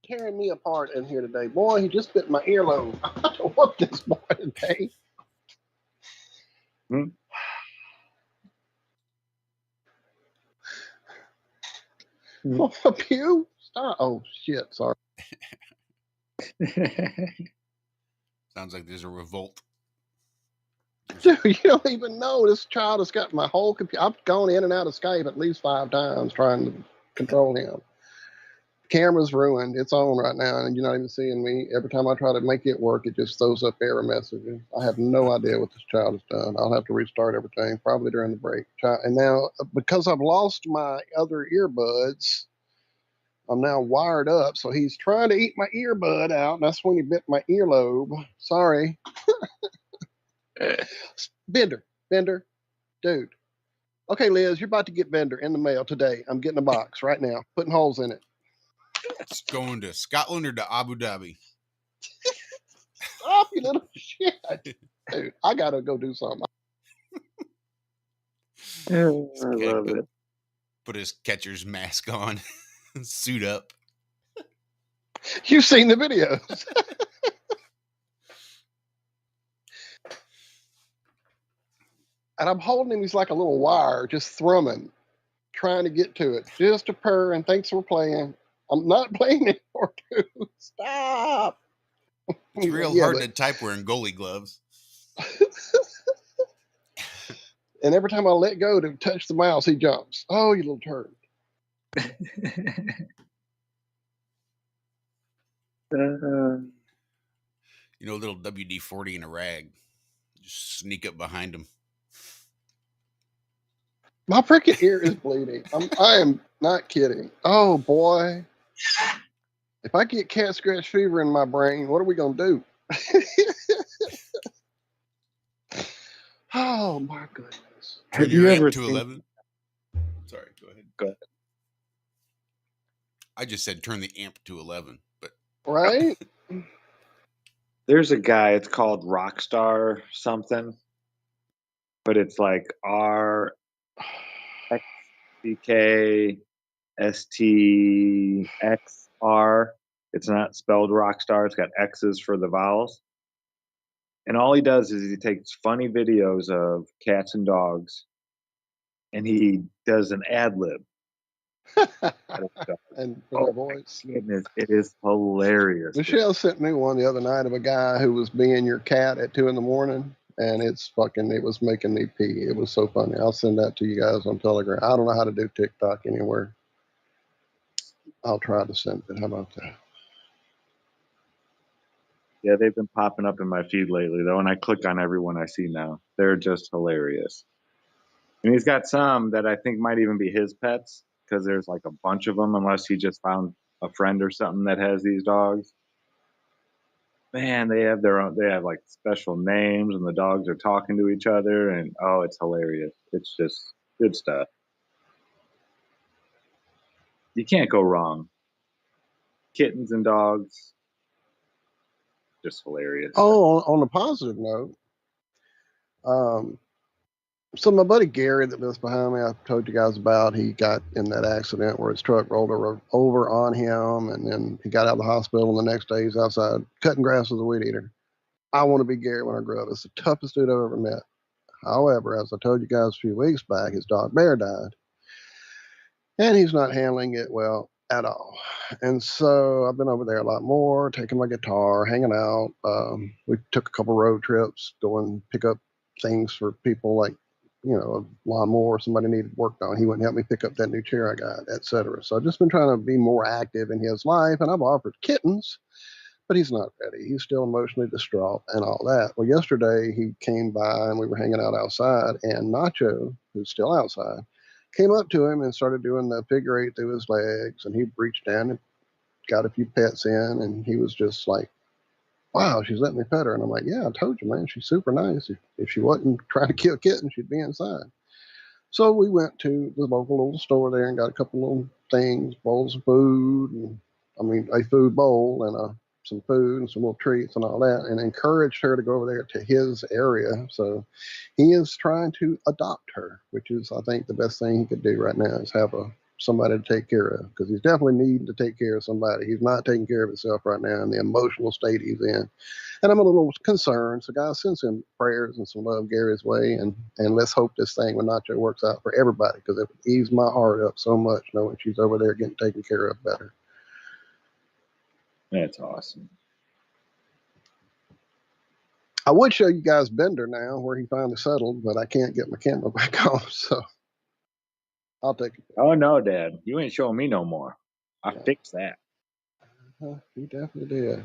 tearing me apart in here today. Boy, he just bit my earlobe. I had to work this boy today. Hmm? Oh, pew? Stop. Oh, shit. Sorry. Sounds like there's a revolt. Dude, you don't even know this child has got my whole computer. I've gone in and out of Skype at least 5 times trying to control him. Camera's ruined. It's on right now, and you're not even seeing me. Every time I try to make it work, it just throws up error messages. I have no idea what this child has done. I'll have to restart everything, probably during the break. And now, because I've lost my other earbuds, I'm now wired up. So he's trying to eat my earbud out. And that's when he bit my earlobe. Sorry. Bender, dude. Okay, Liz, you're about to get Bender in the mail today. I'm getting a box right now, putting holes in it. It's going to Scotland or to Abu Dhabi. Stop, you little shit. Dude, I got to go do something. I love it. Put his catcher's mask on, suit up. You've seen the videos. And I'm holding him. He's like a little wire, just thrumming, trying to get to it. Just a purr, and thanks for playing. I'm not playing anymore, dude. Stop. It's real hard to type wearing goalie gloves. And every time I let go to touch the mouse, he jumps. Oh, you little turd. You know, a little WD-40 in a rag. Just sneak up behind him. My freaking ear is bleeding. I am not kidding. Oh, boy. If I get cat scratch fever in my brain, what are we going to do? Oh, my goodness. Turn your amp to 11. Sorry, go ahead. Go ahead. I just said turn the amp to 11, but right? There's a guy, it's called Rockstar something, but it's like RXCKSTXR. It's not spelled Rockstar, it's got X's for the vowels. And all he does is he takes funny videos of cats and dogs and he does an ad lib. And for their voice. Goodness, it is hilarious. Michelle sent me one the other night of a guy who was being your cat at 2 a.m, and it was making me pee. It was so funny. I'll send that to you guys on Telegram. I don't know how to do TikTok anywhere. I'll try to send it. How about that? Yeah, they've been popping up in my feed lately, though, and I click on everyone I see now. They're just hilarious. And he's got some that I think might even be his pets, because there's like a bunch of them, unless he just found a friend or something that has these dogs. Man, they have their own, they have like special names, and the dogs are talking to each other, and oh, it's hilarious. It's just good stuff. You can't go wrong. Kittens and dogs, just hilarious. Oh, on a positive note, So my buddy Gary that lives behind me, I told you guys about, he got in that accident where his truck rolled over on him, and then he got out of the hospital, and the next day he's outside cutting grass with a weed eater. I want to be Gary when I grow up. It's the toughest dude I've ever met. However, as I told you guys a few weeks back, his dog Bear died, and he's not handling it well at all. And so I've been over there a lot more, taking my guitar, hanging out. We took a couple road trips, going pick up things for people like, a lawnmower somebody needed worked on. He wouldn't help me pick up that new chair I got, etc. So I've just been trying to be more active in his life, and I've offered kittens, but he's not ready. He's still emotionally distraught and all that. Well, yesterday he came by and we were hanging out outside, and Nacho, who's still outside, came up to him and started doing the figure eight through his legs, and he reached down and got a few pets in, and he was just like, wow, she's letting me pet her. And I'm like, yeah, I told you, man, she's super nice. If she wasn't trying to kill kittens, she'd be inside. So we went to the local little store there and got a couple little things, bowls of food, a food bowl and some food and some little treats and all that, and encouraged her to go over there to his area. So he is trying to adopt her, which is, I think, the best thing he could do right now is have somebody to take care of, because he's definitely needing to take care of somebody. He's not taking care of himself right now in the emotional state he's in. And I'm a little concerned. So, guys, send some prayers and some love Gary's way, and let's hope this thing with Nacho works out for everybody, because it would ease my heart up so much knowing she's over there getting taken care of better. That's awesome. I would show you guys Bender now, where he finally settled, but I can't get my camera back on, so I'll take it. Oh, no, Dad. You ain't showing me no more. I fixed that. He definitely did.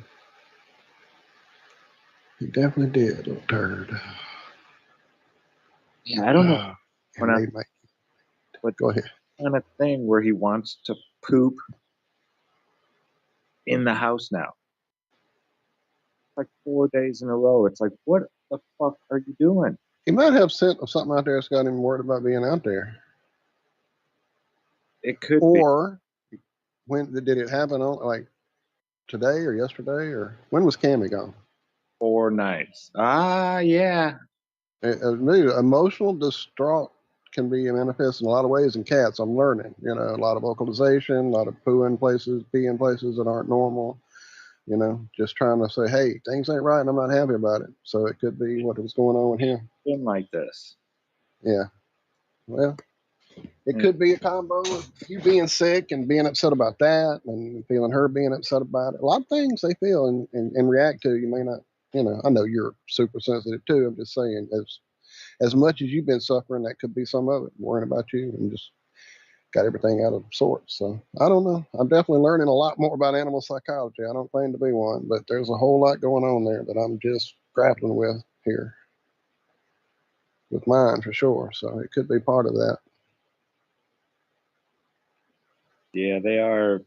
He definitely did, little turd. Yeah, I don't know. Go ahead. On a thing where he wants to poop in the house now. Like 4 days in a row. It's like, what the fuck are you doing? He might have sent something out there that's got him worried about being out there. It could be. Or when did it happen on, like today or yesterday, or when was Cammy gone? 4 nights. Yeah. Emotional distraught can be manifest in a lot of ways in cats. I'm learning, a lot of vocalization, a lot of peeing places that aren't normal, just trying to say, hey, things ain't right and I'm not happy about it. So it could be what was going on with him. Been like this. Yeah. Well, it could be a combo of you being sick and being upset about that, and feeling her being upset about it. A lot of things they feel and react to. You may not, I know you're super sensitive too. I'm just saying, as much as you've been suffering, that could be some of it, worrying about you and just got everything out of sorts. So I don't know. I'm definitely learning a lot more about animal psychology. I don't claim to be one, but there's a whole lot going on there that I'm just grappling with here with mine for sure. So it could be part of that. Yeah, they are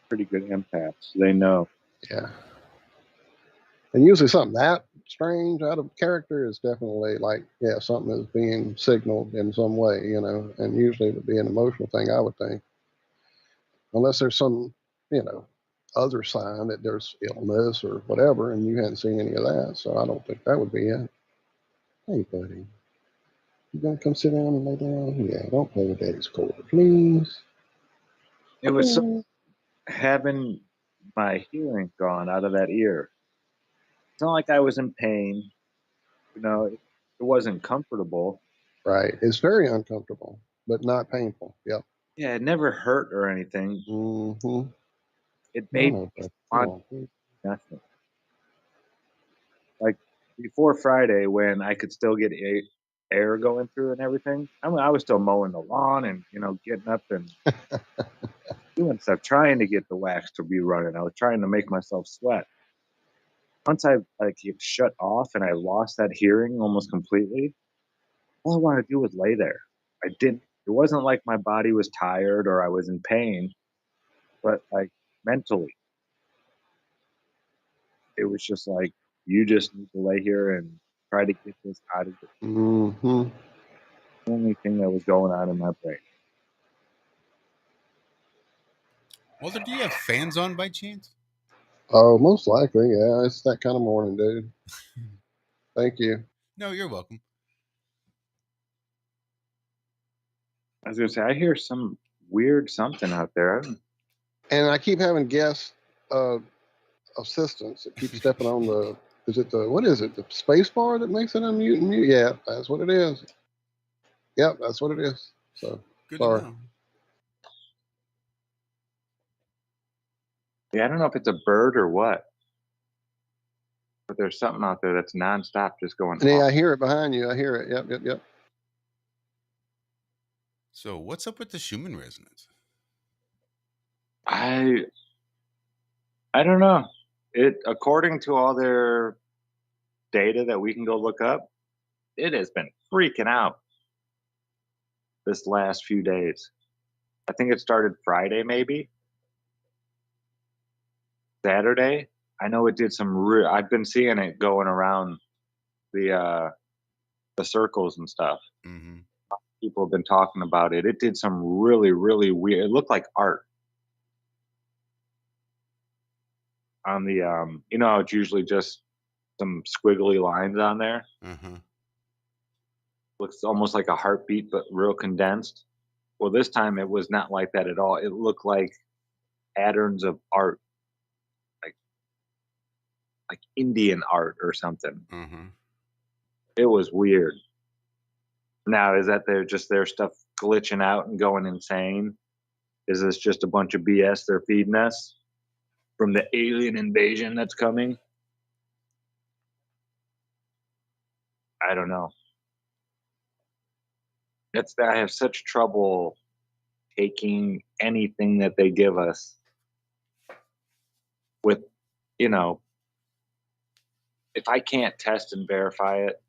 pretty good empaths. They know. Yeah. And usually something that strange, out of character, is definitely like, something is being signaled in some way, and usually it would be an emotional thing, I would think. Unless there's some, other sign that there's illness or whatever, and you hadn't seen any of that. So I don't think that would be it. Hey, buddy. You gonna come sit down and lay down? Yeah, don't play with Daddy's cord, please. It was having my hearing gone out of that ear. It's not like I was in pain. It wasn't comfortable. Right. It's very uncomfortable, but not painful. Yep. Yeah, it never hurt or anything. Mm-hmm. It made me want nothing. Like before Friday, when I could still get air going through and everything, I was still mowing the lawn and getting up and doing stuff, trying to get the wax to be running. I was trying to make myself sweat. Once I it shut off and I lost that hearing almost completely, all I wanted to do was lay there. It wasn't like my body was tired or I was in pain, but like mentally, it was just like, you just need to lay here and try to get this out of it. Mm-hmm. The only thing that was going on in my brain. Walter, do you have fans on by chance? Oh, most likely, yeah. It's that kind of morning, dude. Thank you. No, you're welcome. I was gonna say, I hear some weird something out there. And I keep having guest assistants that keep stepping on the. What is it? The space bar that makes it unmute and mute? Yeah, that's what it is. Yep, that's what it is. So Good sorry. to know. Yeah, I don't know if it's a bird or what, but there's something out there that's nonstop just going. Yeah, I hear it behind you. I hear it. Yep. So what's up with the Schumann resonance? I don't know. It, according to all their data that we can go look up, it has been freaking out this last few days. I think it started Friday, maybe Saturday. I know it did some. I've been seeing it going around the circles and stuff. Mm-hmm. People have been talking about it. It did some really, really weird. It looked like art on the you know how it's usually just some squiggly lines on there. Mm-hmm. Looks almost like a heartbeat, but real condensed. Well, this time it was not like that at all. It looked like patterns of art, like Indian art or something. Mm-hmm. It was weird. Now, is that they're just their stuff glitching out and going insane? Is this just a bunch of BS they're feeding us from the alien invasion that's coming? I don't know. I have such trouble taking anything that they give us with, you know, if I can't test and verify it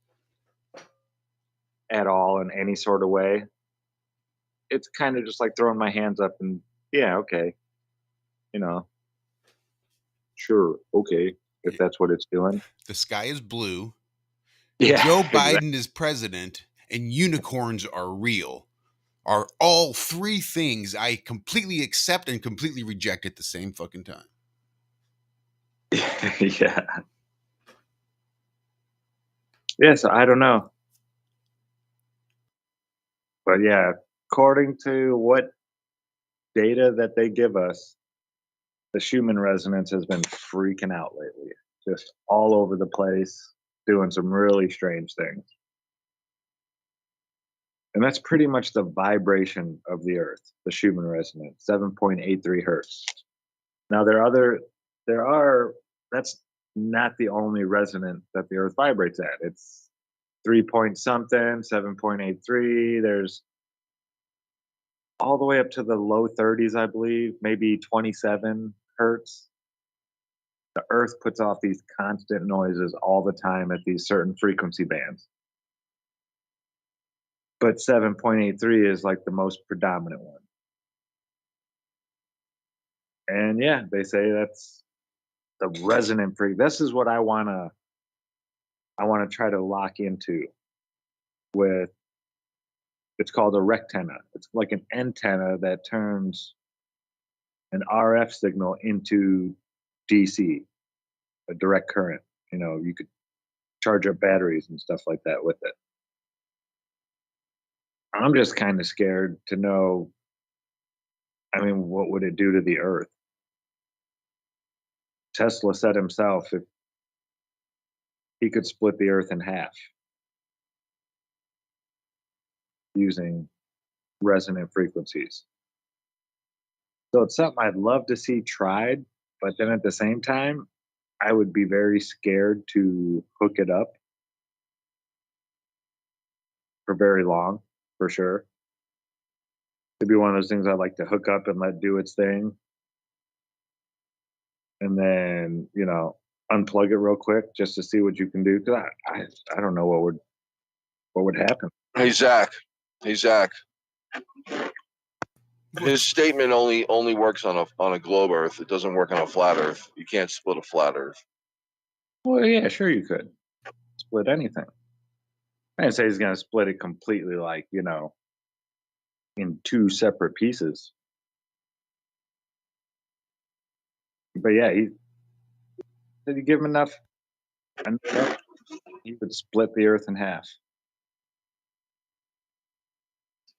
at all in any sort of way, it's kind of just like throwing my hands up and, yeah, okay, you know, sure, okay, if that's what it's doing. The sky is blue. Yeah, Joe exactly. Biden is president, and unicorns are real. Are all three things I completely accept and completely reject at the same fucking time. Yeah. Yeah, so I don't know. But yeah, according to what data that they give us, the Schumann resonance has been freaking out lately. Just all over the place, doing some really strange things. And that's pretty much the vibration of the Earth, the Schumann resonance, 7.83 hertz. Now that's not the only resonance that the Earth vibrates at. It's 3 point something, 7.83. There's all the way up to the low 30s, I believe, maybe 27 hertz. The Earth puts off these constant noises all the time at these certain frequency bands. But 7.83 is like the most predominant one. And yeah, they say that's the resonant frequency. This is what I wanna try to lock into with. It's called a rectenna. It's like an antenna that turns an RF signal into DC, a direct current. You know, you could charge up batteries and stuff like that with it. I'm just kind of scared to know. I mean, what would it do to the Earth? Tesla said himself if he could split the Earth in half using resonant frequencies. So it's something I'd love to see tried, but then at the same time, I would be very scared to hook it up for very long, for sure. It'd be one of those things I'd like to hook up and let do its thing. And then, you know, unplug it real quick just to see what you can do. Cause I don't know what would happen. Hey Zach. His statement only works on a globe Earth. It doesn't work on a flat Earth. You can't split a flat Earth. Well, yeah, sure you could split anything. I didn't say he's going to split it completely, like, you know, in two separate pieces. But yeah, he said you give him enough, he would split the Earth in half.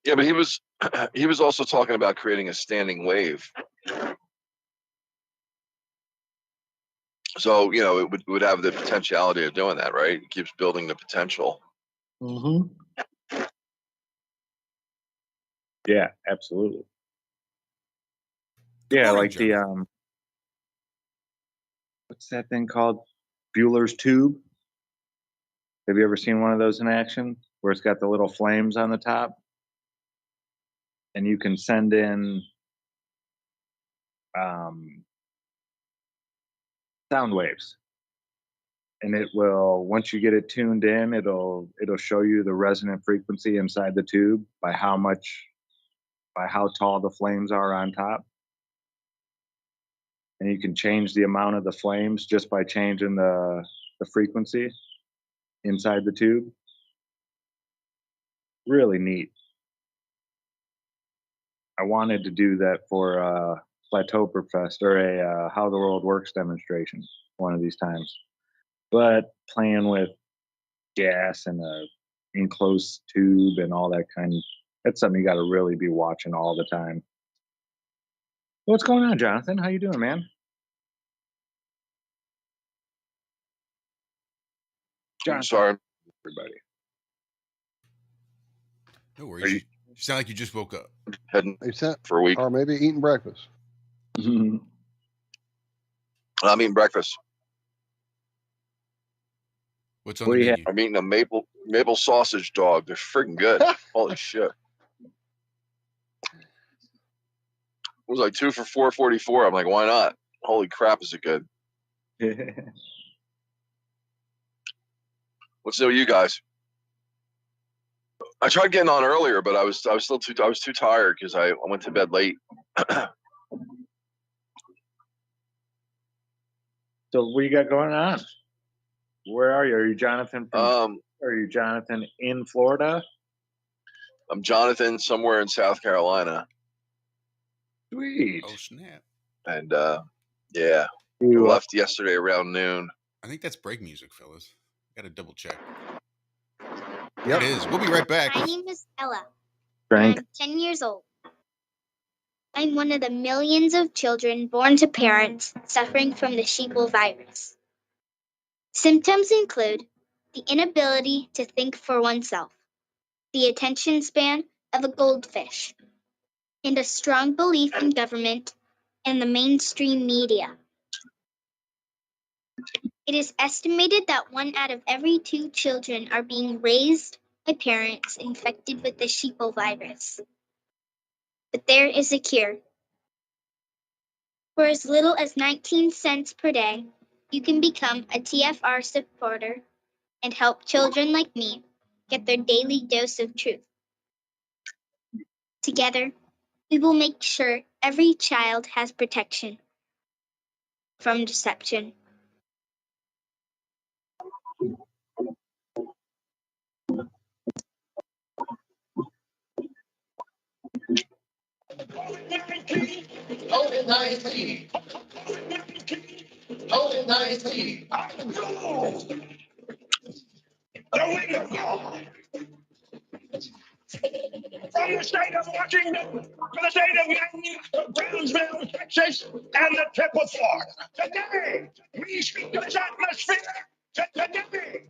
Yeah, but he was he was also talking about creating a standing wave. So, it would have the potentiality of doing that, right? It keeps building the potential. Mm-hmm. Yeah, absolutely. Good Yeah, morning, like Jonathan. the what's that thing called? Bueller's tube. Have you ever seen one of those in action where it's got the little flames on the top? And you can send in sound waves. And it will, once you get it tuned in, it'll show you the resonant frequency inside the tube by how tall the flames are on top. And you can change the amount of the flames just by changing the frequency inside the tube. Really neat. I wanted to do that for a Plateauberfest or a How the World Works demonstration one of these times. But playing with gas and a enclosed tube and all that that's something you got to really be watching all the time. What's going on, Jonathan? How you doing, man? I'm sorry, everybody. No worries. You sound like you just woke up. Heading for a week. Or maybe eating breakfast. I'm eating breakfast. What's on the menu? I'm eating a maple sausage dog. They're freaking good. Holy shit. It was like 2 for $4.44. I'm like, why not? Holy crap, is it good? What's new with you guys? I tried getting on earlier, but I was too tired because I went to bed late. So what you got going on? Where are you? Are you Jonathan are you Jonathan in Florida? I'm Jonathan somewhere in South Carolina. Sweet. Oh, snap. And yeah, we left yesterday around noon. I think that's break music, fellas. Got to double check. There it is. We'll be right back. My name is Ella. I'm 10 years old. I'm one of the millions of children born to parents suffering from the sheeple virus. Symptoms include the inability to think for oneself, the attention span of a goldfish, and a strong belief in government and the mainstream media. It is estimated that 1 out of every 2 children are being raised by parents infected with the sheeple virus. But there is a cure. For as little as 19 cents per day, you can become a TFR supporter and help children like me get their daily dose of truth. Together, we will make sure every child has protection from deception. COVID-19. COVID-19. From the state of Washington to the state of Maine, Brownsville, Texas, and the tip of Florida. Today, we speak to this atmosphere. Today,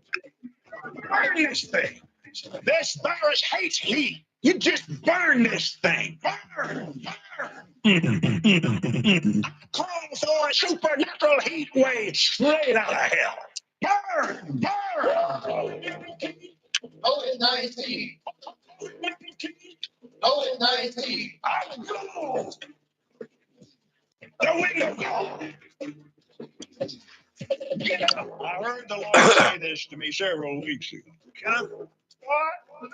burn this thing. This virus hates heat. You just burn this thing. Burn, burn. Call for a supernatural heat wave straight out of hell. Burn, burn. COVID-19. COVID-19. The window gone. I heard the Lord say this to me several weeks ago. Kenneth, what?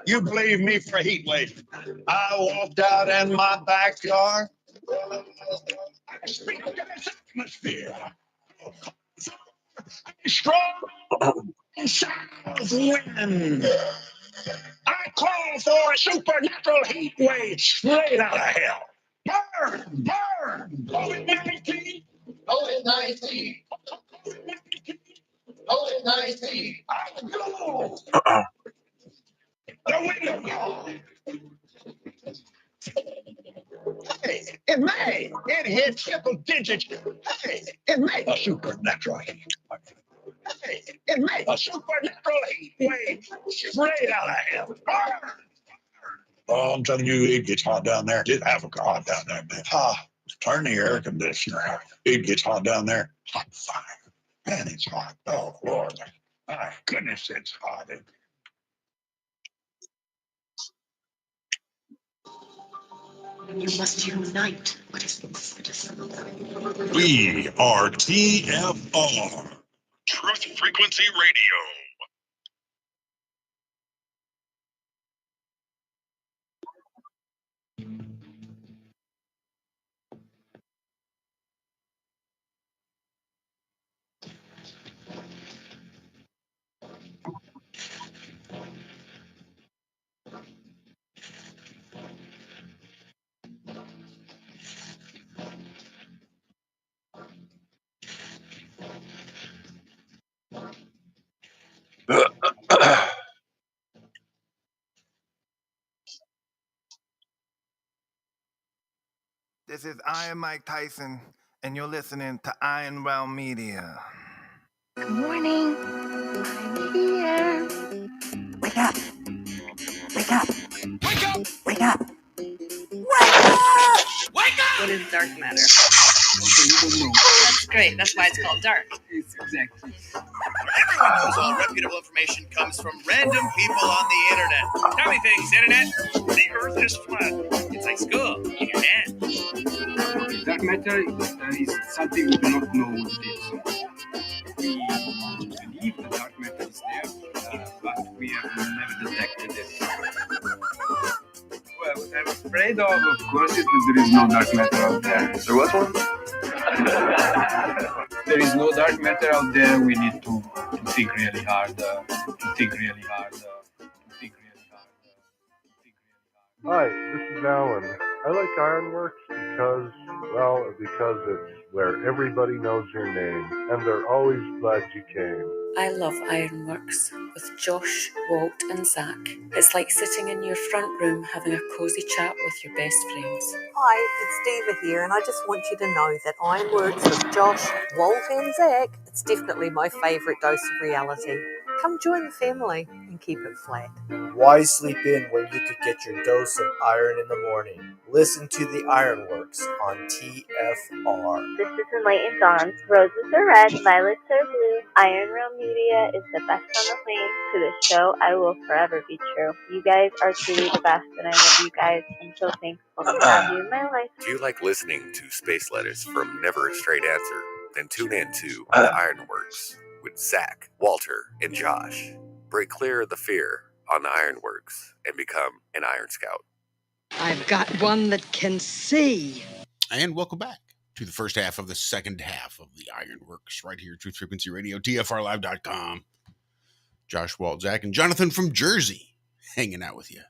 You believe me for a heat wave. I walked out in my backyard. I speak to this atmosphere. Strong south wind. I call for a supernatural heat wave straight out of hell. Burn, burn. COVID-19. COVID-19. COVID-19. The window gone. Hey, it may. It hit triple digits. Hey, it may. A supernatural heat. Hey, it may. A supernatural heat wave straight out of hell. Oh, I'm telling you, it gets hot down there. It have a hot down there, man. Turn the air conditioner. It gets hot down there. Hot fire. Man, it's hot. Oh, Lord. My goodness, it's hot. You must unite. What is this? We are TFR. Truth Frequency Radio. This is Iron Mike Tyson, and you're listening to Iron Realm Media. Good morning. I'm here. Wake up! Wake up! Wake up! Wake up! Wake up! Wake up! What is dark matter? That's great. That's why it's called dark. Exactly. Everyone knows all reputable information comes from random people on the internet. Tell me things, internet. The earth is flat. It's like school in your hand. Dark matter is something we do not know what it is. We believe the dark matter is there, but we have never detected it. Well, what I'm afraid of course, is that there is no dark matter out there. There was one? There is no dark matter out there. We need to think really hard. Hi, this is Alan. I like Ironworx because it's where everybody knows your name, and they're always glad you came. I love Ironworx with Josh, Walt, and Zack. It's like sitting in your front room having a cozy chat with your best friends. Hi, it's Diva here, and I just want you to know that Ironworx with Josh, Walt, and Zack, it's definitely my favourite dose of reality. Come join the family and keep it flat. Why sleep in when you could get your dose of iron in the morning? Listen to the Ironworx on TFR. This is Enlightened Dawns. Roses are red, violets are blue. Iron Realm Media is the best on the plane. To the show, I will forever be true. You guys are truly the best, and I love you guys. I'm so thankful to have you in my life. Do you like listening to space letters from Never a Straight Answer? Then tune in to the Ironworx with Zack, Walter, and Josh. Break clear of the fear on the Ironworx and become an Iron Scout. I've got one that can see. And welcome back to the first half of the second half of the Ironworx right here, Truth Frequency Radio, TFRlive.com. Josh, Walt, Zack, and Jonathan from Jersey hanging out with you.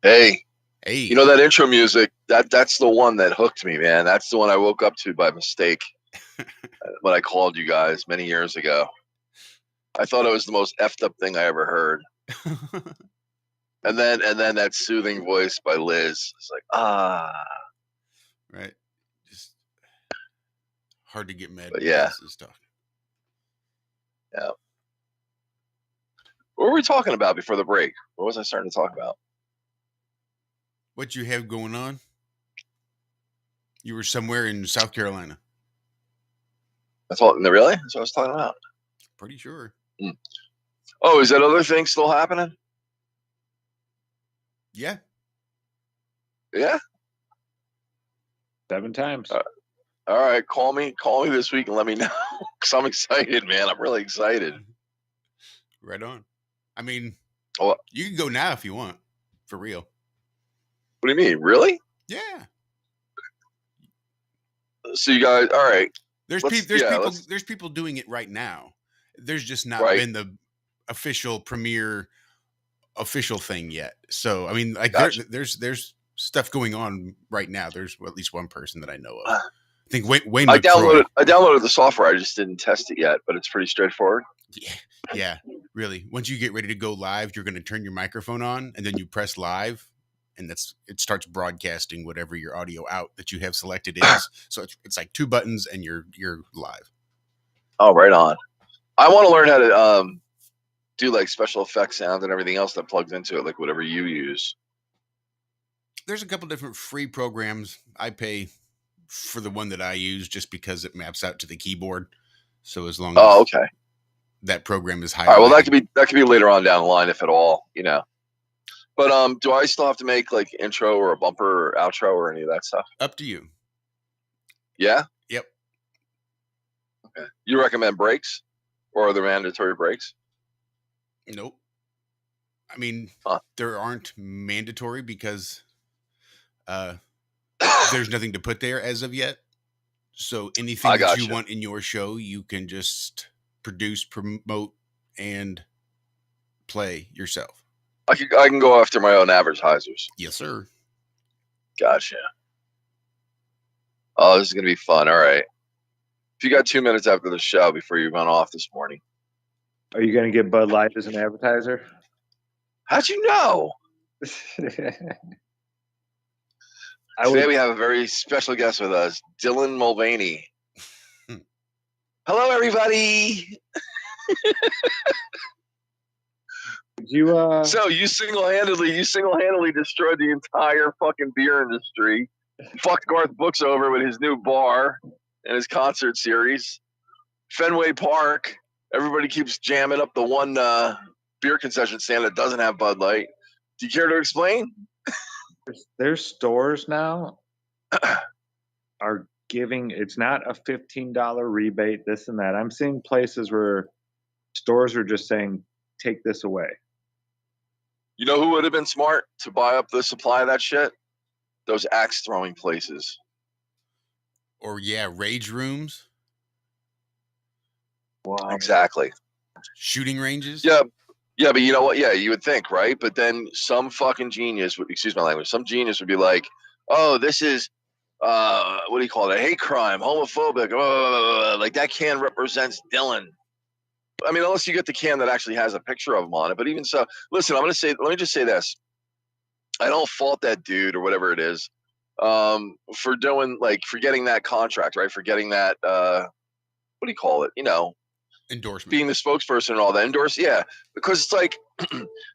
Hey, you know that intro music? That's the one that hooked me, man. That's the one I woke up to by mistake when I called you guys many years ago. I thought it was the most effed up thing I ever heard. and then that soothing voice by Liz. It's like, right. Just hard to get mad. But yeah. Stuff. Yeah. What were we talking about before the break? What was I starting to talk about? What you have going on? You were somewhere in South Carolina. That's all. Really? That's what I was talking about. Pretty sure. Oh, is that other thing still happening? Yeah. Yeah. 7 times. All right. Call me this week and let me know. Because I'm excited, man. I'm really excited. Right on. I mean, oh, you can go now if you want. For real. What do you mean? Really? Yeah. So you guys, all right. There's people doing it right now. There's just not been the official premiere official thing yet. So I mean, like there's stuff going on right now. There's at least one person that I know of. I think Wayne. I downloaded the software. I just didn't test it yet, but it's pretty straightforward. Yeah, really. Once you get ready to go live, you're going to turn your microphone on, and then you press live, and it starts broadcasting whatever your audio out that you have selected is. So it's like 2 buttons and you're live. Oh, right on. I want to learn how to do like special effects sound and everything else that plugs into it, like whatever you use. There's a couple different free programs. I pay for the one that I use just because it maps out to the keyboard. So as long as okay, that program is highlighted. All right, well that could be later on down the line if at all, you know. But do I still have to make like intro or a bumper or outro or any of that stuff? Up to you. Yeah? Yep. Okay. You recommend breaks or are there mandatory breaks? Nope. I mean, there aren't mandatory because there's nothing to put there as of yet. So anything that you want in your show, you can just produce, promote, and play yourself. I can go after my own advertisers. Yes, sir. Gotcha. Oh, this is going to be fun. All right. If you got 2 minutes after the show before you run off this morning. Are you going to get Bud Light as an advertiser? How'd you know? Today we have a very special guest with us, Dylan Mulvaney. Hello, everybody. So you single-handedly destroyed the entire fucking beer industry. Fucked Garth Brooks over with his new bar and his concert series. Fenway Park. Everybody keeps jamming up the one beer concession stand that doesn't have Bud Light. Do you care to explain? Their stores now are giving, it's not a $15 rebate, this and that. I'm seeing places where stores are just saying, take this away. You know who would have been smart to buy up the supply of that shit? Those axe throwing places. Or rage rooms. Wow. Exactly. Shooting ranges. Yeah, but you know what? Yeah, you would think, right? But then some fucking genius would, excuse my language, some genius would be like, oh, this is, what do you call it? A hate crime, homophobic. Like that can represents Dylan. I mean, unless you get the can that actually has a picture of him on it. But even so, listen, let me just say this. I don't fault that dude or whatever it is for doing, like, for getting that contract, right? For getting that, what do you call it? You know, endorsement, being the spokesperson and all that. Yeah, because it's like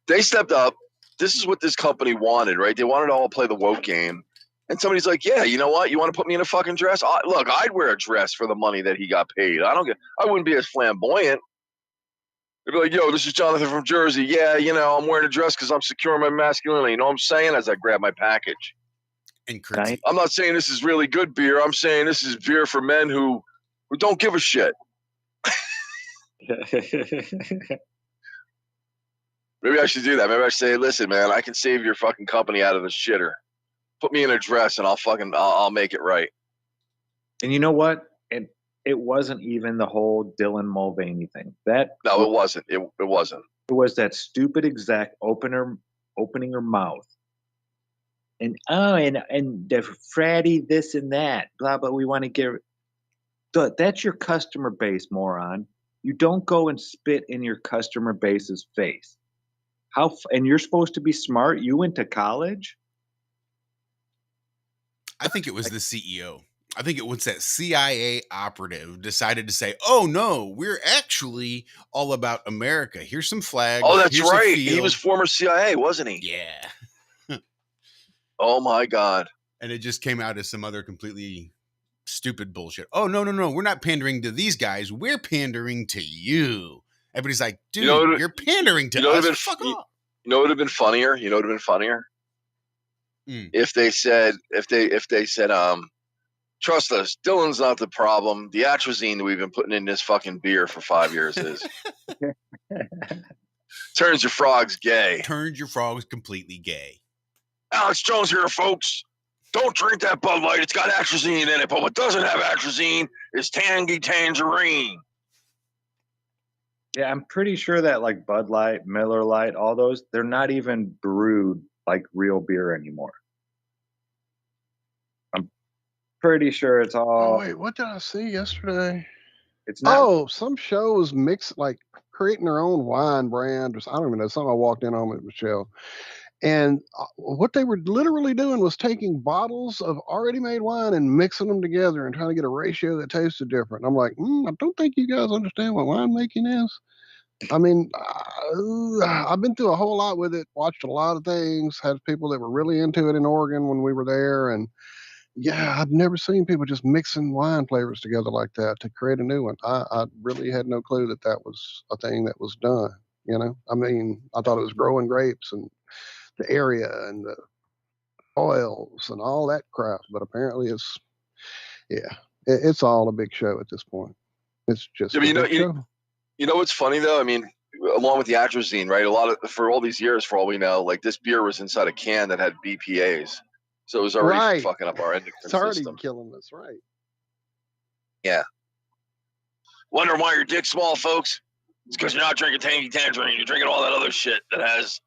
they stepped up. This is what this company wanted, right? They wanted to all play the woke game. And somebody's like, yeah, you know what? You want to put me in a fucking dress? Look, I'd wear a dress for the money that he got paid. I wouldn't be as flamboyant. They'd be like, yo, this is Jonathan from Jersey. Yeah, you know, I'm wearing a dress because I'm securing my masculinity. You know what I'm saying? As I grab my package. And I'm not saying this is really good beer. I'm saying this is beer for men who don't give a shit. Maybe I should do that. Maybe I should say, listen, man, I can save your fucking company out of the shitter. Put me in a dress and I'll make it right. And you know what? It wasn't even the whole Dylan Mulvaney thing. It wasn't. It wasn't. It was that stupid exec opening her mouth. And the fratty this and that, blah blah. We want to get. That's your customer base, moron. You don't go and spit in your customer base's face. And you're supposed to be smart. You went to college. I think it was the CEO. I think it was that CIA operative decided to say, oh, no, we're actually all about America. Here's some flags. Oh, that's right. He was former CIA, wasn't he? Yeah. Oh, my God. And it just came out as some other completely stupid bullshit. Oh, no. We're not pandering to these guys. We're pandering to you. Everybody's like, dude, you're pandering to us. Fuck off. You know what would have been funnier? If they said, trust us, Dylan's not the problem. The atrazine that we've been putting in this fucking beer for 5 years is. Turns your frogs gay. Turns your frogs completely gay. Alex Jones here, folks. Don't drink that Bud Light. It's got atrazine in it, but what doesn't have atrazine is tangy tangerine. Yeah, I'm pretty sure that like Bud Light, Miller Lite, all those, they're not even brewed like real beer anymore. I'm pretty sure it's all. Oh, wait, what did I see yesterday? It's not. Oh, some shows mix, like creating their own wine brand. Or I don't even know. Something I walked in on with Michelle. And what they were literally doing was taking bottles of already made wine and mixing them together and trying to get a ratio that tasted different. I'm like, I don't think you guys understand what winemaking is. I mean, I've been through a whole lot with it, watched a lot of things, had people that were really into it in Oregon when we were there. And yeah, I've never seen people just mixing wine flavors together like that to create a new one. I really had no clue that that was a thing that was done. I mean, I thought it was growing grapes and the area and the oils and all that crap, but apparently it's all a big show at this point. It's just a big show. You know what's funny though? I mean, along with the atrazine, right? For all these years, for all we know, like this beer was inside a can that had BPAs, so it was already fucking up our endocrine system. It's system. already killing us, right? Yeah. Wonder why your dick's small, folks? It's because you're not drinking Tangy Tangerine. You're drinking all that other shit that has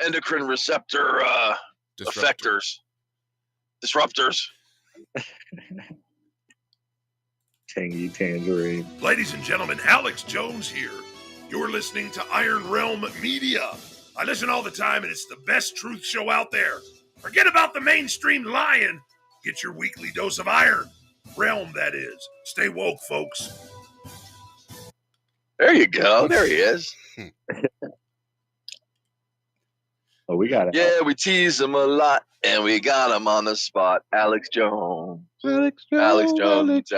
endocrine receptor disruptors. Tangy Tangerine. Ladies and gentlemen, Alex Jones here. You're listening to Iron Realm Media. I listen all the time, and it's the best truth show out there. Forget about the mainstream lying. Get your weekly dose of iron. Realm, that is. Stay woke, folks. There you go. There he is. Oh, we got it. Yeah, we tease him a lot, and we got him on the spot. Alex Jones. Alex Jones.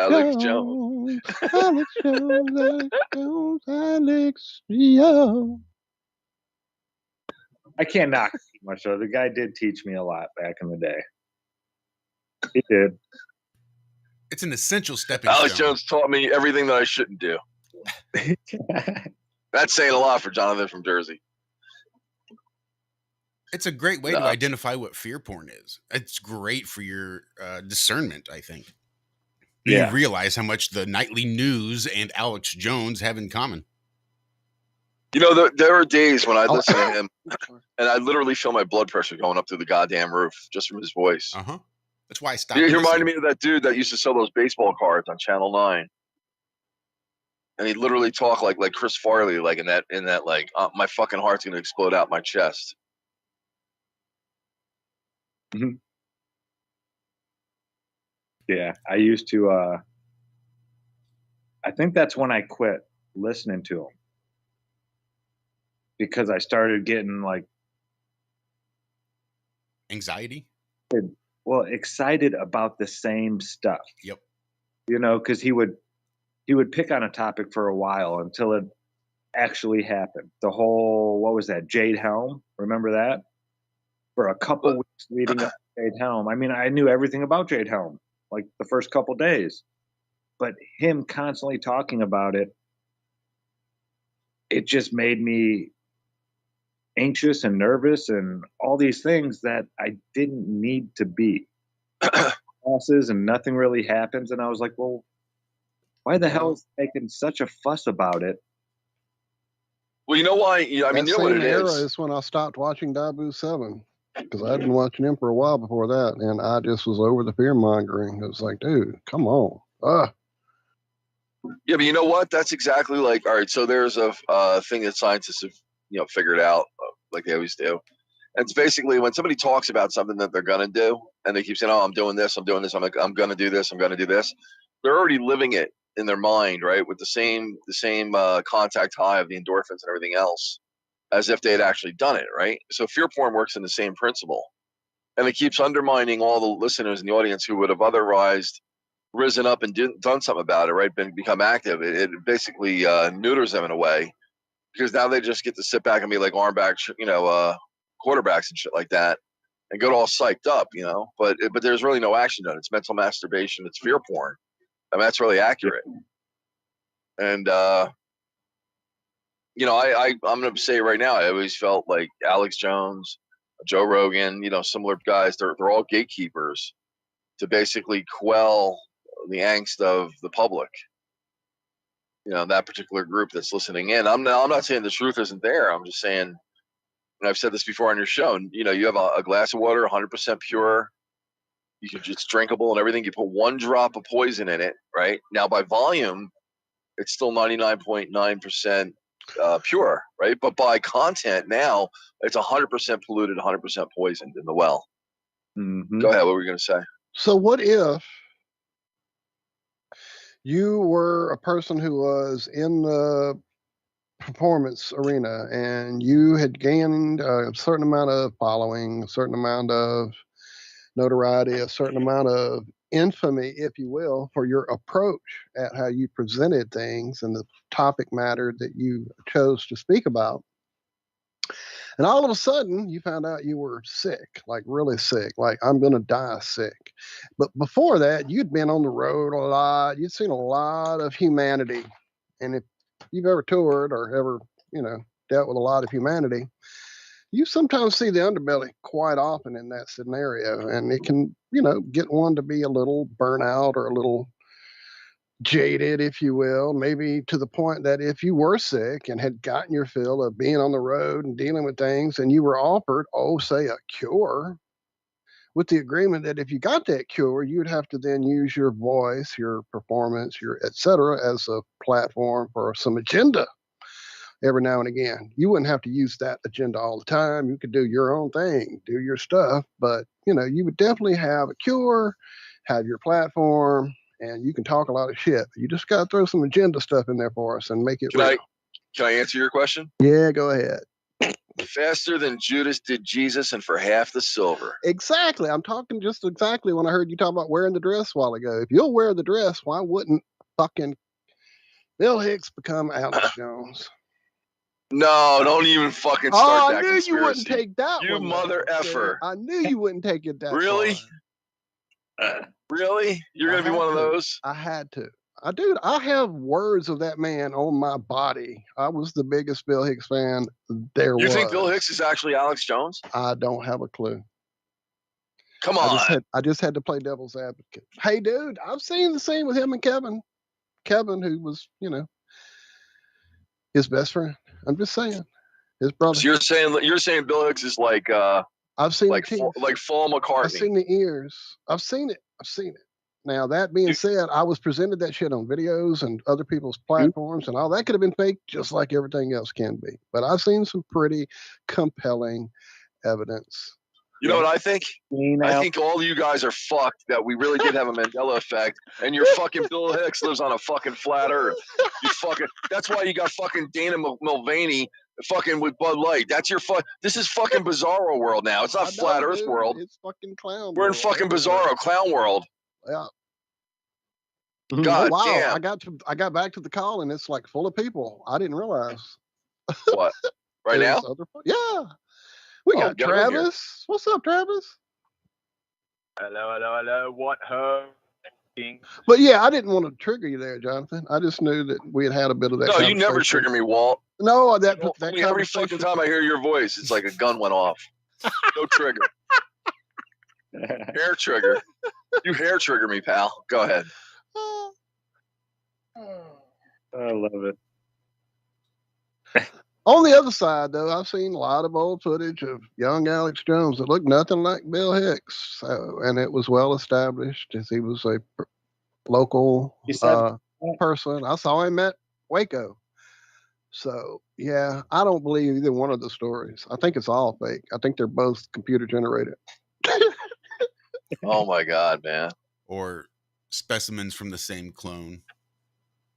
I can't knock it too much, though. The guy did teach me a lot back in the day. He did. It's an essential stepping stone. Alex Jones taught me everything that I shouldn't do. That's saying a lot for Jonathan from Jersey. It's a great way to identify what fear porn is. It's great for your discernment, I think. You realize how much the nightly news and Alex Jones have in common. You know, there are days when I listen to him, and I literally feel my blood pressure going up through the goddamn roof just from his voice. That's why I stopped. He reminded me of that dude that used to sell those baseball cards on Channel 9. And he literally talked like Chris Farley, like in that like my fucking heart's gonna explode out my chest. Mm-hmm. Yeah, I used to. I think that's when I quit listening to him because I started getting like anxiety. Well, excited about the same stuff. Yep. You know, because he would pick on a topic for a while until it actually happened. The whole, what was that, Jade Helm? Remember that? For a couple weeks leading up to Jade Helm. I mean, I knew everything about Jade Helm, like the first couple days. But him constantly talking about it, it just made me anxious and nervous and all these things that I didn't need to be. Passes and nothing really happens. And I was like, well, why the hell is he making such a fuss about it? Well, you know why? I mean, you know what it is when I stopped watching Dabu 7 because I'd been watching him for a while before that, and I just was over the fear mongering. It was like, dude, come on. Yeah, but you know what? That's exactly like, all right, so there's a thing that scientists have, figured out, like they always do. And it's basically when somebody talks about something that they're going to do, and they keep saying, oh, I'm doing this, I'm going to do this, I'm going to do this. They're already living it in their mind, right? With the same contact high of the endorphins and everything else as if they had actually done it, right? So fear porn works in the same principle. And it keeps undermining all the listeners in the audience who would have otherwise risen up and done something about it, right? Become active. It basically neuters them in a way because now they just get to sit back and be like armbacks, quarterbacks and shit like that and get all psyched up, But there's really no action done. It's mental masturbation. It's fear porn. I mean, that's really accurate. And, I'm going to say right now, I always felt like Alex Jones, Joe Rogan, similar guys, they're all gatekeepers to basically quell the angst of the public, that particular group that's listening in. I'm not saying the truth isn't there. I'm just saying, and I've said this before on your show, you have a glass of water, 100% pure. It's drinkable and everything. You put one drop of poison in it, right? Now by volume, it's still 99.9% pure, right? But by content now, it's 100% polluted, 100% poisoned in the well. Mm-hmm. Go ahead. What were you going to say? So what if you were a person who was in the performance arena and you had gained a certain amount of following, a certain amount of notoriety, a certain amount of infamy, if you will, for your approach at how you presented things and the topic matter that you chose to speak about. And all of a sudden, you found out you were sick, like really sick, like I'm going to die sick. But before that, you'd been on the road a lot. You'd seen a lot of humanity. And if you've ever toured or ever, dealt with a lot of humanity, you sometimes see the underbelly quite often in that scenario. And it can, get one to be a little burnout or a little jaded, if you will, maybe to the point that if you were sick and had gotten your fill of being on the road and dealing with things and you were offered, say a cure, with the agreement that if you got that cure, you'd have to then use your voice, your performance, your et cetera, as a platform for some agenda every now and again. You wouldn't have to use that agenda all the time. You could do your own thing, do your stuff, but you would definitely have a cure, have your platform, and you can talk a lot of shit. You just got to throw some agenda stuff in there for us and make it real. Can I answer your question? Yeah, go ahead. Faster than Judas did Jesus and for half the silver. Exactly. I'm talking just exactly when I heard you talk about wearing the dress a while ago. If you'll wear the dress, why wouldn't fucking Bill Hicks become Alex Jones? No, don't even fucking start that conspiracy. You wouldn't take that you one. Mother effer. I knew you wouldn't take it that really? far. Really? You're going to be one of those? I had to. Dude, I have words of that man on my body. I was the biggest Bill Hicks fan there was. You think Bill Hicks is actually Alex Jones? I don't have a clue. Come on. I just had to play devil's advocate. Hey, dude, I've seen the scene with him and Kevin. Kevin, who was, his best friend. I'm just saying, his brother. So you're saying Bill Hicks is like I've seen like Paul McCartney. I've seen the ears. I've seen it. Now that being said, I was presented that shit on videos and other people's platforms, and all that could have been fake, just like everything else can be. But I've seen some pretty compelling evidence. You know what I think? I think all you guys are fucked that we really did have a Mandela effect, and your fucking Bill Hicks lives on a fucking flat earth. That's why you got fucking Dana Mulvaney fucking with Bud Light. That's your This is fucking Bizarro world now. It's not flat earth world. It's fucking clown. We're in fucking Bizarro clown world. Yeah. God wow. damn. I got back to the call and it's like full of people. I didn't realize. What? Right now? Yeah. We got Travis. What's up, Travis? Hello. What ho? But yeah, I didn't want to trigger you there, Jonathan. I just knew that we had a bit of that. No, you never trigger me, Walt. No, that every fucking time I hear your voice, it's like a gun went off. No trigger. Hair trigger. You hair trigger me, pal. Go ahead. I love it. On the other side, though, I've seen a lot of old footage of young Alex Jones that looked nothing like Bill Hicks. And it was well established as he was a local person. I saw him at Waco. So, yeah, I don't believe either one of the stories. I think it's all fake. I think they're both computer generated. Oh, my God, man. Or specimens from the same clone.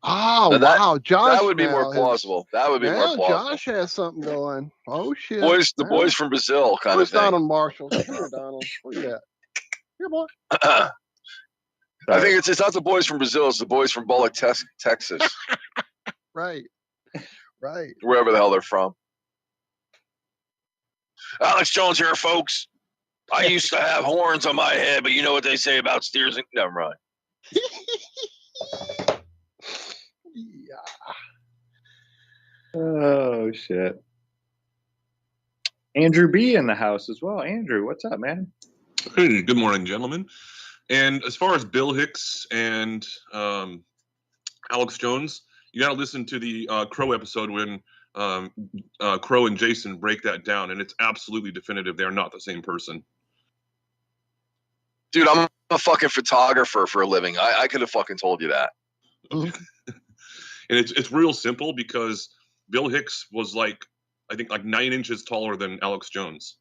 Oh, wow. Josh. That would be more plausible. That would be more plausible. Josh has something going. Oh, shit. The boys from Brazil kind of thing. Donald Marshall. Come here, Donald. Where you at? Here, boy. I think it's not the boys from Brazil. It's the boys from Bullock, Texas. Right. Wherever the hell they're from. Alex Jones here, folks. I used to have horns on my head, but you know what they say about steers and... Never mind. Oh shit. Andrew B in the house as well. Andrew, what's up, man? Hey, good morning, gentlemen. And as far as Bill Hicks and Alex Jones, you got to listen to the Crow episode when Crow and Jason break that down, and it's absolutely definitive. They're not the same person. Dude, I'm a fucking photographer for a living. I could have fucking told you that. And it's real simple because Bill Hicks was like, I think like 9 inches taller than Alex Jones.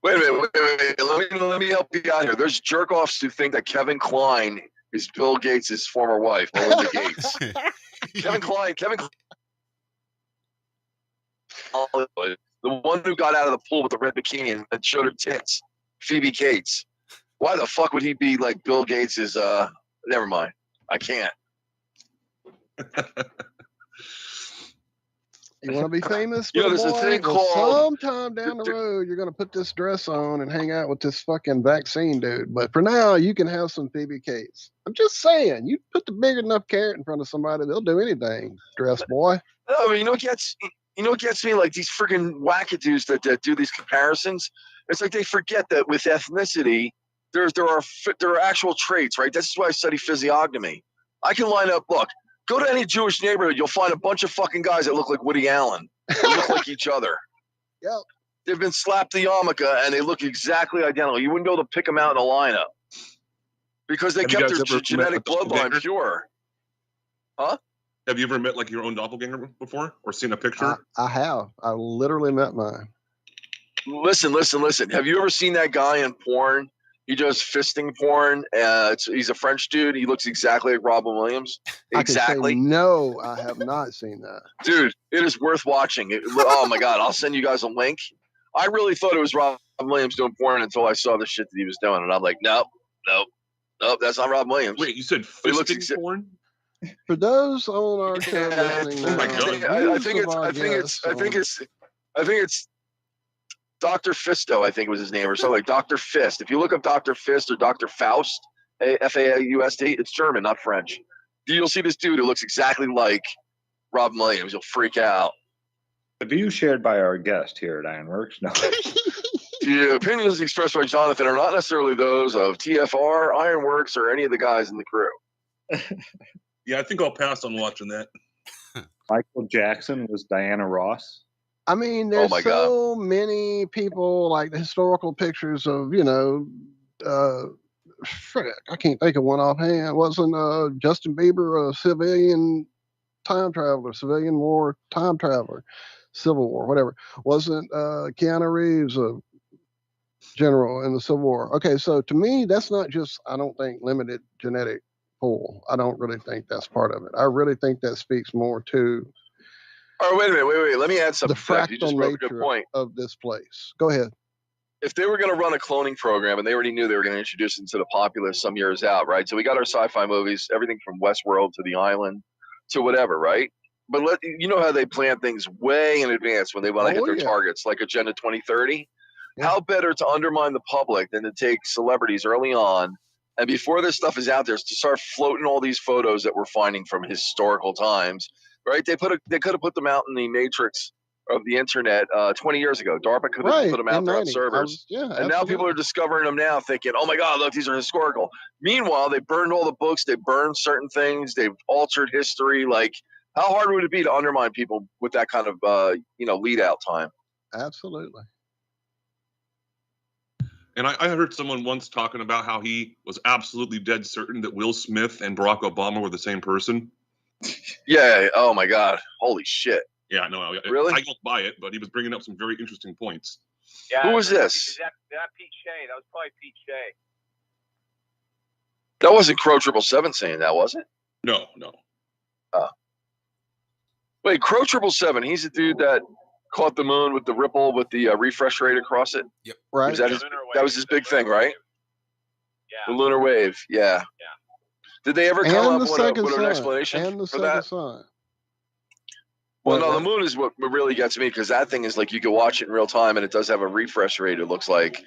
Wait a minute. Let me help you out here. There's jerk-offs who think that Kevin Kline is Bill Gates' former wife, Melinda Gates. Kevin Kline, the one who got out of the pool with the red bikini and showed her tits, Phoebe Cates. Why the fuck would he be like Bill Gates' never mind. I can't. You want to be famous? You know, there's a boy? thing Well, called sometime down the road, you're going to put this dress on and hang out with this fucking vaccine dude. But for now, you can have some Phoebe Cates. I'm just saying, you put the big enough carrot in front of somebody, they'll do anything, dress boy. No, you know what gets me? Like these freaking wackadoos that do these comparisons. It's like they forget that with ethnicity, there are actual traits, right? That's why I study physiognomy. I can line up. Look, go to any Jewish neighborhood, you'll find a bunch of fucking guys that look like Woody Allen. They look like each other. Yep. They've been slapped the yarmulke and they look exactly identical. You wouldn't be able to pick them out in a lineup because they kept their genetic bloodline pure. Huh? Have you ever met like your own doppelganger before or seen a picture? I have. I literally met mine. Listen. Have you ever seen that guy in porn? He does fisting porn. He's a French dude. He looks exactly like Robin Williams. Exactly. I can say, no, I have not seen that. Dude, it is worth watching. Oh my God, I'll send you guys a link. I really thought it was Robin Williams doing porn until I saw the shit that he was doing, and I'm like, nope, that's not Robin Williams. Wait, you said fisting porn? For those on our show listening now, I think it's Dr. Fisto, I think was his name, or something like Dr. Fist. If you look up Dr. Fist or Dr. Faust, F-A-U-S-T, it's German, not French. You'll see this dude who looks exactly like Robin Williams. You'll freak out. The views shared by our guest here at Ironworx. No. The opinions expressed by Jonathan are not necessarily those of TFR, Ironworx, or any of the guys in the crew. Yeah, I think I'll pass on watching that. Michael Jackson was Diana Ross. I mean, there's so many people, like the historical pictures of, I can't think of one offhand. Wasn't Justin Bieber a civilian time traveler, civilian war time traveler, Civil War, whatever? Wasn't Keanu Reeves a general in the Civil War? Okay, so to me, that's not just, I don't think, limited genetic pool. I don't really think that's part of it. I really think that speaks more to All right, wait. Let me add something. The fractal nature of this place. Go ahead. If they were going to run a cloning program and they already knew they were going to introduce it into the populace some years out, right? So we got our sci-fi movies, everything from Westworld to The Island to whatever, right? But you know how they plan things way in advance when they want to hit their targets, like Agenda 2030? Yeah. How better to undermine the public than to take celebrities early on and before this stuff is out there, is to start floating all these photos that we're finding from historical times, right? They could have put them out in the matrix of the internet 20 years ago. DARPA could have put them out there on servers. And now people are discovering them now thinking, oh my God, look, these are historical. Meanwhile, they burned all the books. They burned certain things. They've altered history. Like, how hard would it be to undermine people with that kind of, lead out time? Absolutely. And I heard someone once talking about how he was absolutely dead certain that Will Smith and Barack Obama were the same person. Yeah. Oh my God. Holy shit. Yeah, no, really? I don't buy it, but he was bringing up some very interesting points. Yeah. Who was this? That Pete Shea. That was probably Pete Shea. That wasn't Crow 777 saying that, was it? No. Wait, Crow 777. He's the dude that caught the moon with the ripple with the refresh rate across it. Yep. Right. That was his big thing, right? Yeah. The lunar wave. Yeah. Did they ever come up with an explanation and the for that? Sun. Well, no, the moon is what really gets me, because that thing is like you can watch it in real time, and it does have a refresh rate. It looks like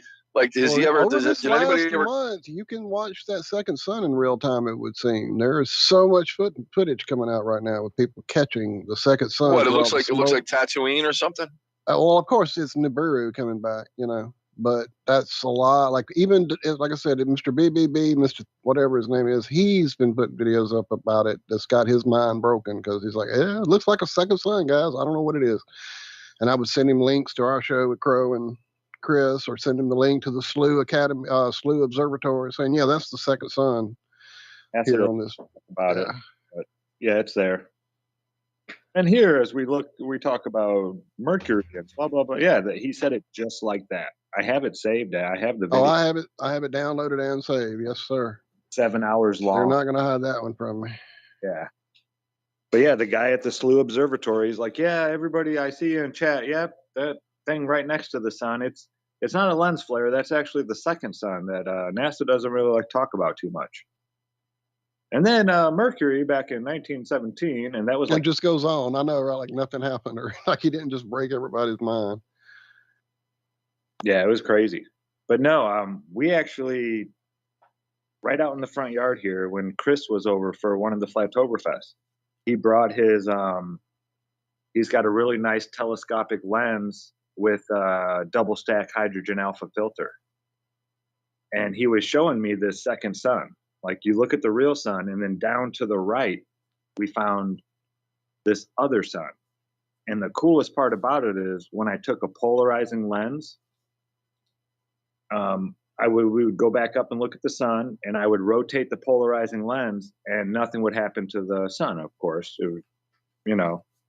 does he ever? Over Does this did anybody last ever? month, you can watch that second sun in real time. It would seem there is so much footage coming out right now with people catching the second sun. What it looks like? It looks like Tatooine or something. Well, of course, it's Nibiru coming back, but that's a lot. Like, even, like I said, Mr. BBB, Mr. whatever his name is, he's been putting videos up about it. That's got his mind broken, because he's like, yeah, it looks like a second sun, guys. I don't know what it is. And I would send him links to our show with Crow and Chris, or send him the link to the SLU Academy, SLU Observatory, saying, yeah, that's the second sun. That's here on this. About it. But yeah, it's there. And here, as we talk about mercury and blah blah blah. Yeah, he said it just like that. I have it saved. I have the video. Oh, I have it downloaded and saved. Yes, sir. 7 hours long. They're not going to hide that one from me. Yeah. But yeah, the guy at the SLU Observatory is like, yeah, everybody, I see you in chat. Yep, that thing right next to the sun. It's not a lens flare. That's actually the second sun that NASA doesn't really like talk about too much. And then Mercury back in 1917, and that was It like, just goes on. I know, right? Like nothing happened, or like he didn't just break everybody's mind. yeah, it was crazy. But no, we actually, right out in the front yard here, when Chris was over for one of the Flattoberfest, he brought his, he's got a really nice telescopic lens with a double stack hydrogen alpha filter. And he was showing me this second sun. Like you look at the real sun, and then down to the right, we found this other sun. And the coolest part about it is when I took a polarizing lens, we would go back up and look at the sun, and I would rotate the polarizing lens, and nothing would happen to the sun, of course. It would,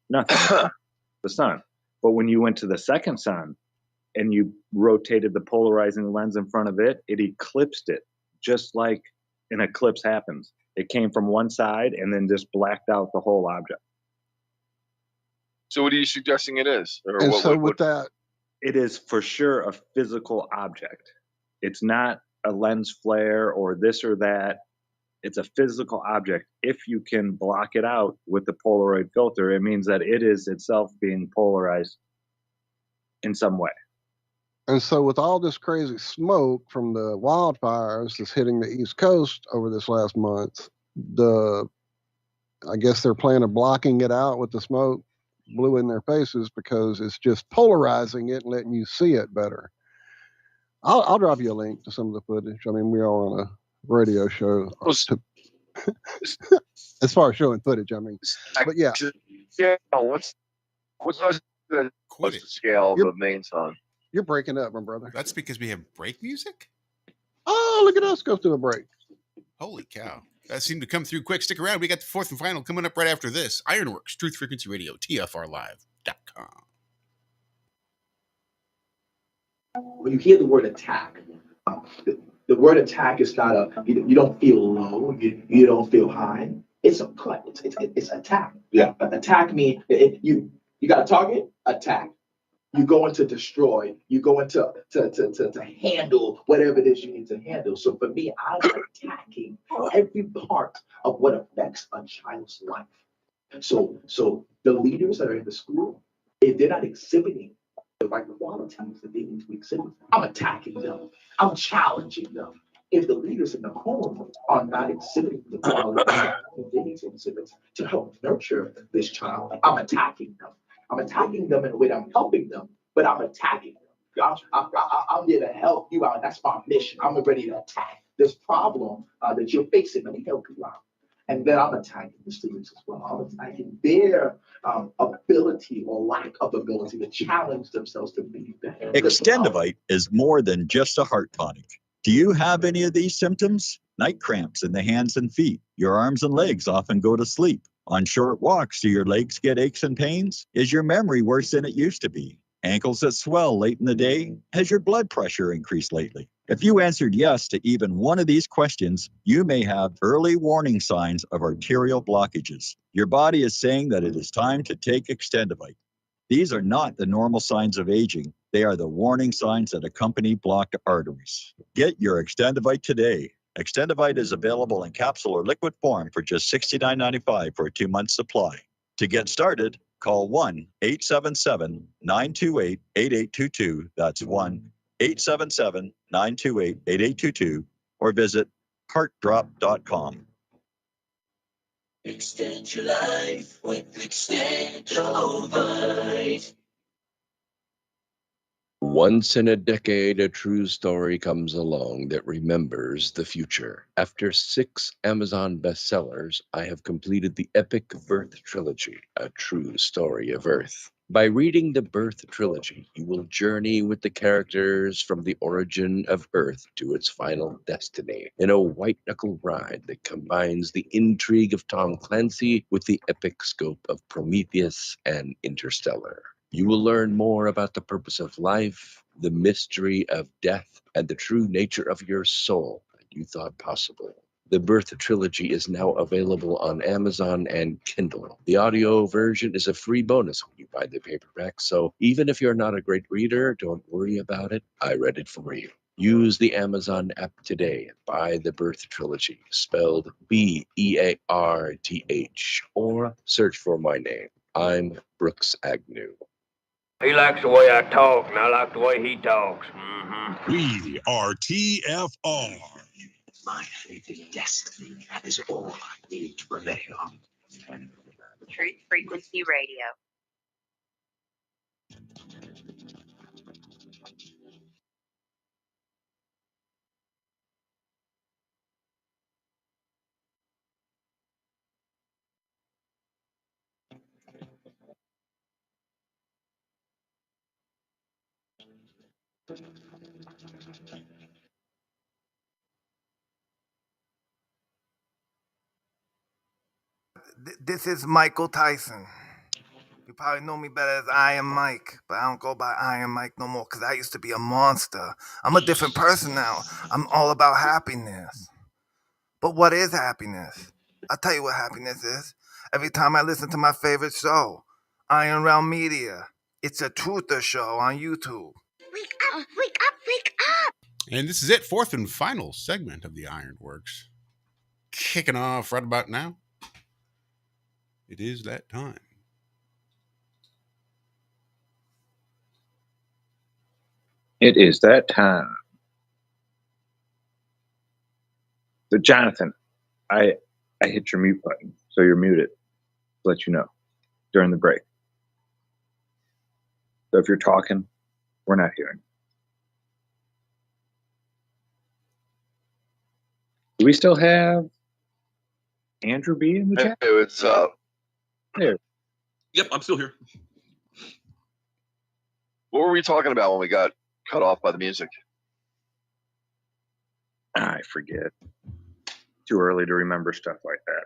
nothing, the sun. But when you went to the second sun and you rotated the polarizing lens in front of it, it eclipsed it, just like an eclipse happens. It came from one side and then just blacked out the whole object. So what are you suggesting it is? Or And what, so what, with that, it is for sure a physical object. It's not a lens flare or this or that. It's a physical object. If you can block it out with the Polaroid filter, it means that it is itself being polarized in some way. and so with all this crazy smoke from the wildfires that's hitting the East Coast over this last month, I guess they're planning on blocking it out with the smoke blew in their faces because it's just polarizing it and letting you see it better. I'll drop you a link to some of the footage. I mean, we are on a radio show. As far as showing footage, I mean, but yeah. Yeah, what's the scale of the main sun? You're breaking up, my brother. That's because we have break music? Oh, look at us go through a break. Holy cow. That seemed to come through quick. Stick around. We got the fourth and final coming up right after this. Ironworx, Truth Frequency Radio, TFRlive.com. When you hear the word attack, the word attack is not you don't feel low, you don't feel high. It's a cut. It's attack. Yeah. Attack means you got a target, attack. You go into destroy. You go into to handle whatever it is you need to handle. So for me, I'm attacking every part of what affects a child's life. So the leaders that are in the school, if they're not exhibiting the right qualities that they need to exhibit, I'm attacking them. I'm challenging them. If the leaders in the home are not exhibiting the qualities that they need to exhibit to help nurture this child, I'm attacking them. I'm attacking them in a way that I'm helping them, but I'm attacking them. I'm there to help you out. That's my mission. I'm ready to attack this problem that you're facing. Let me help you out. And then I'm attacking the students as well. I'm attacking their ability or lack of ability to challenge themselves to be better. Extendivite is more than just a heart tonic. Do you have any of these symptoms? Night cramps in the hands and feet. Your arms and legs often go to sleep. On short walks, do your legs get aches and pains? Is your memory worse than it used to be? Ankles that swell late in the day? Has your blood pressure increased lately? If you answered yes to even one of these questions, you may have early warning signs of arterial blockages. Your body is saying that it is time to take Extendivite. These are not the normal signs of aging. They are the warning signs that accompany blocked arteries. Get your Extendivite today. Extendivite is available in capsule or liquid form for just $69.95 for a 2-month supply. To get started, call 1-877-928-8822. That's 1-877-928-8822 or visit heartdrop.com. Extend your life with Extendivite. Once in a decade, a true story comes along that remembers the future. After 6 Amazon bestsellers, I have completed the epic Earth trilogy, a true story of Earth. By reading the Birth trilogy, you will journey with the characters from the origin of Earth to its final destiny in a white-knuckle ride that combines the intrigue of Tom Clancy with the epic scope of Prometheus and Interstellar. You will learn more about the purpose of life, the mystery of death, and the true nature of your soul than you thought possible. The Birth trilogy is now available on Amazon and Kindle. The audio version is a free bonus when you buy the paperback, so even if you're not a great reader, don't worry about it. I read it for you. Use the Amazon app today and buy the Birth trilogy, spelled Bearth, or search for my name. I'm Brooks Agnew. He likes the way I talk, and I like the way he talks. We are TFR. My faith in destiny is all I need to prevail. Truth Frequency Radio. This is Michael Tyson. You probably know me better as Iron Mike, but I don't go by Iron Mike no more because I used to be a monster. I'm a different person now. I'm all about happiness. But what is happiness? I'll tell you what happiness is. Every time I listen to my favorite show, Iron Realm Media, it's a truther show on YouTube. Wake up, wake up, wake up! And this is it, fourth and final segment of the Ironworx. Kicking off right about now. It is that time. It is that time. So, Jonathan, I hit your mute button, so you're muted. To let you know during the break. So if you're talking, we're not hearing. Do we still have Andrew B in the chat? Hey, what's up? There. Yep, I'm still here. What were we talking about when we got cut off by the music? I forget. Too early to remember stuff like that.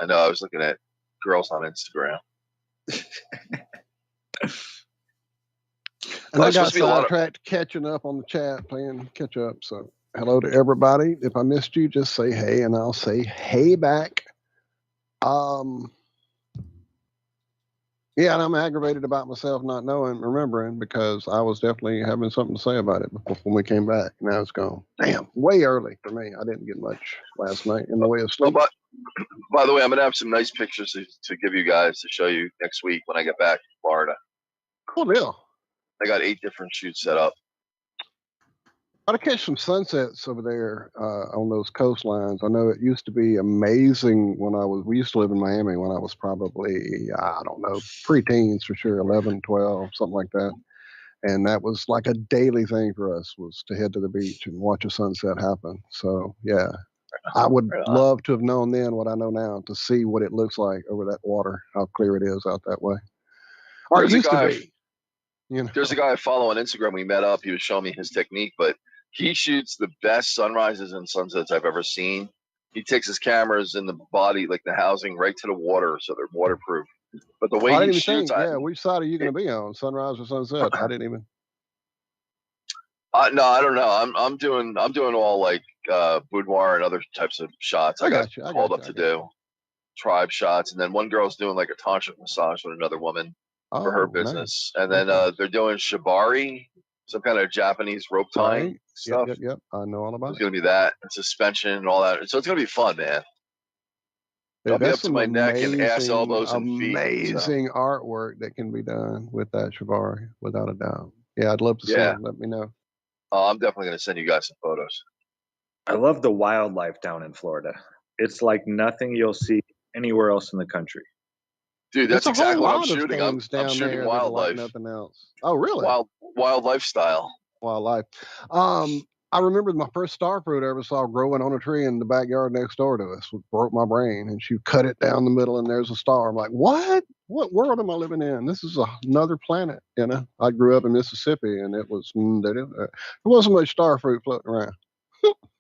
I know. I was looking at girls on Instagram. And I got sidetracked catching up on the chat, playing catch up. So hello to everybody. If I missed you, just say hey, and I'll say hey back. Yeah, and I'm aggravated about myself not remembering, because I was definitely having something to say about it before when we came back. Now it's gone. Damn, way early for me. I didn't get much last night in the way of sleep. But by the way, I'm going to have some nice pictures to give you guys to show you next week when I get back to Florida. Cool deal. I got 8 different shoots set up. Got to catch some sunsets over there on those coastlines. I know it used to be amazing when we used to live in Miami when I was probably, I don't know, preteens for sure, 11, 12, something like that. And that was like a daily thing for us, was to head to the beach and watch a sunset happen. So, yeah, I would love to have known then what I know now, to see what it looks like over that water, how clear it is out that way. Or it used to be. You know? There's a guy I follow on Instagram. We met up. He was showing me his technique, but he shoots the best sunrises and sunsets I've ever seen. He takes his cameras in the body, like the housing, right to the water, so they're waterproof. But the way I didn't he even shoots, think, which side are you going to be on, sunrise or sunset? I didn't even. No, I don't know. I'm doing all like boudoir and other types of shots. I got called up to do tribe shots, and then one girl's doing like a tantric massage with another woman for her business, and then they're doing shibari, some kind of Japanese rope tying stuff. Yep. I know all about It's gonna be that, and suspension and all that. So it's gonna be fun, man. I'll be up to my neck and ass, elbows, and feet. Amazing artwork that can be done with that shibari, without a doubt. Yeah, I'd love to see it. Let me know. I'm definitely gonna send you guys some photos. I love the wildlife down in Florida. It's like nothing you'll see anywhere else in the country. Dude, that's exactly what I'm shooting. I'm down shooting there wildlife. like nothing else. Oh, really? Wildlife style. Wildlife. I remember my first starfruit I ever saw growing on a tree in the backyard next door to us. Broke my brain, and she cut it down the middle, and there's a star. I'm like, what? what world am I living in? This is another planet. You know, I grew up in Mississippi, and it was there wasn't much star fruit floating around.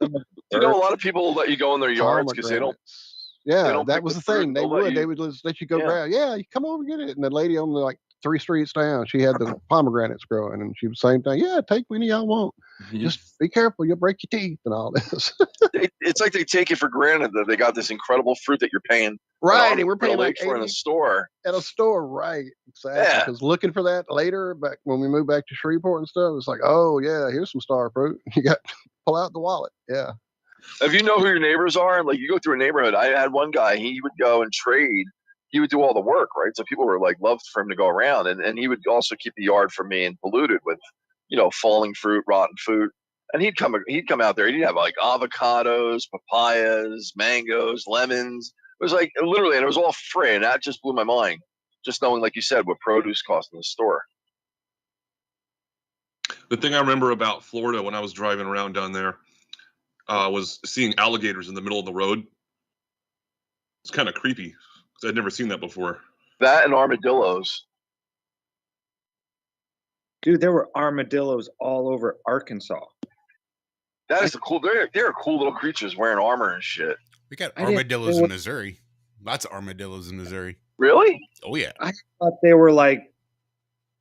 You know, a lot of people let you go in their yards because they don't Yeah, that pick was the the fruit. thing. They would just let you go grab. Yeah, you come over and get it. And the lady on the like 3 streets down, she had the pomegranates growing, and she was the same thing. Yeah, take any y'all want. Just be careful, you'll break your teeth and all this. It's like they take it for granted that they got this incredible fruit that you're paying Right, and we're paying like for in a 80 store. at a store, right? Exactly. Yeah. Because looking for that later, back when we moved back to Shreveport and stuff, it's like, oh yeah, here's some star fruit. You got to pull out the wallet. Yeah. If you know who your neighbors are, like you go through a neighborhood, I had one guy, he would go and trade. He would do all the work, right? So people were like loved for him to go around, and he would also keep the yard from being polluted with, falling fruit, rotten food. And he'd come out there. He'd have like avocados, papayas, mangoes, lemons. It was like literally, and it was all free, and that just blew my mind. Just knowing, like you said, what produce cost in the store. The thing I remember about Florida when I was driving around down there was seeing alligators in the middle of the road. It's kind of creepy because I'd never seen that before. That and armadillos. Dude, there were armadillos all over Arkansas. That is cool. They're cool little creatures wearing armor and shit. We got armadillos in Missouri. Lots of armadillos in Missouri. Really? Oh yeah. I thought they were like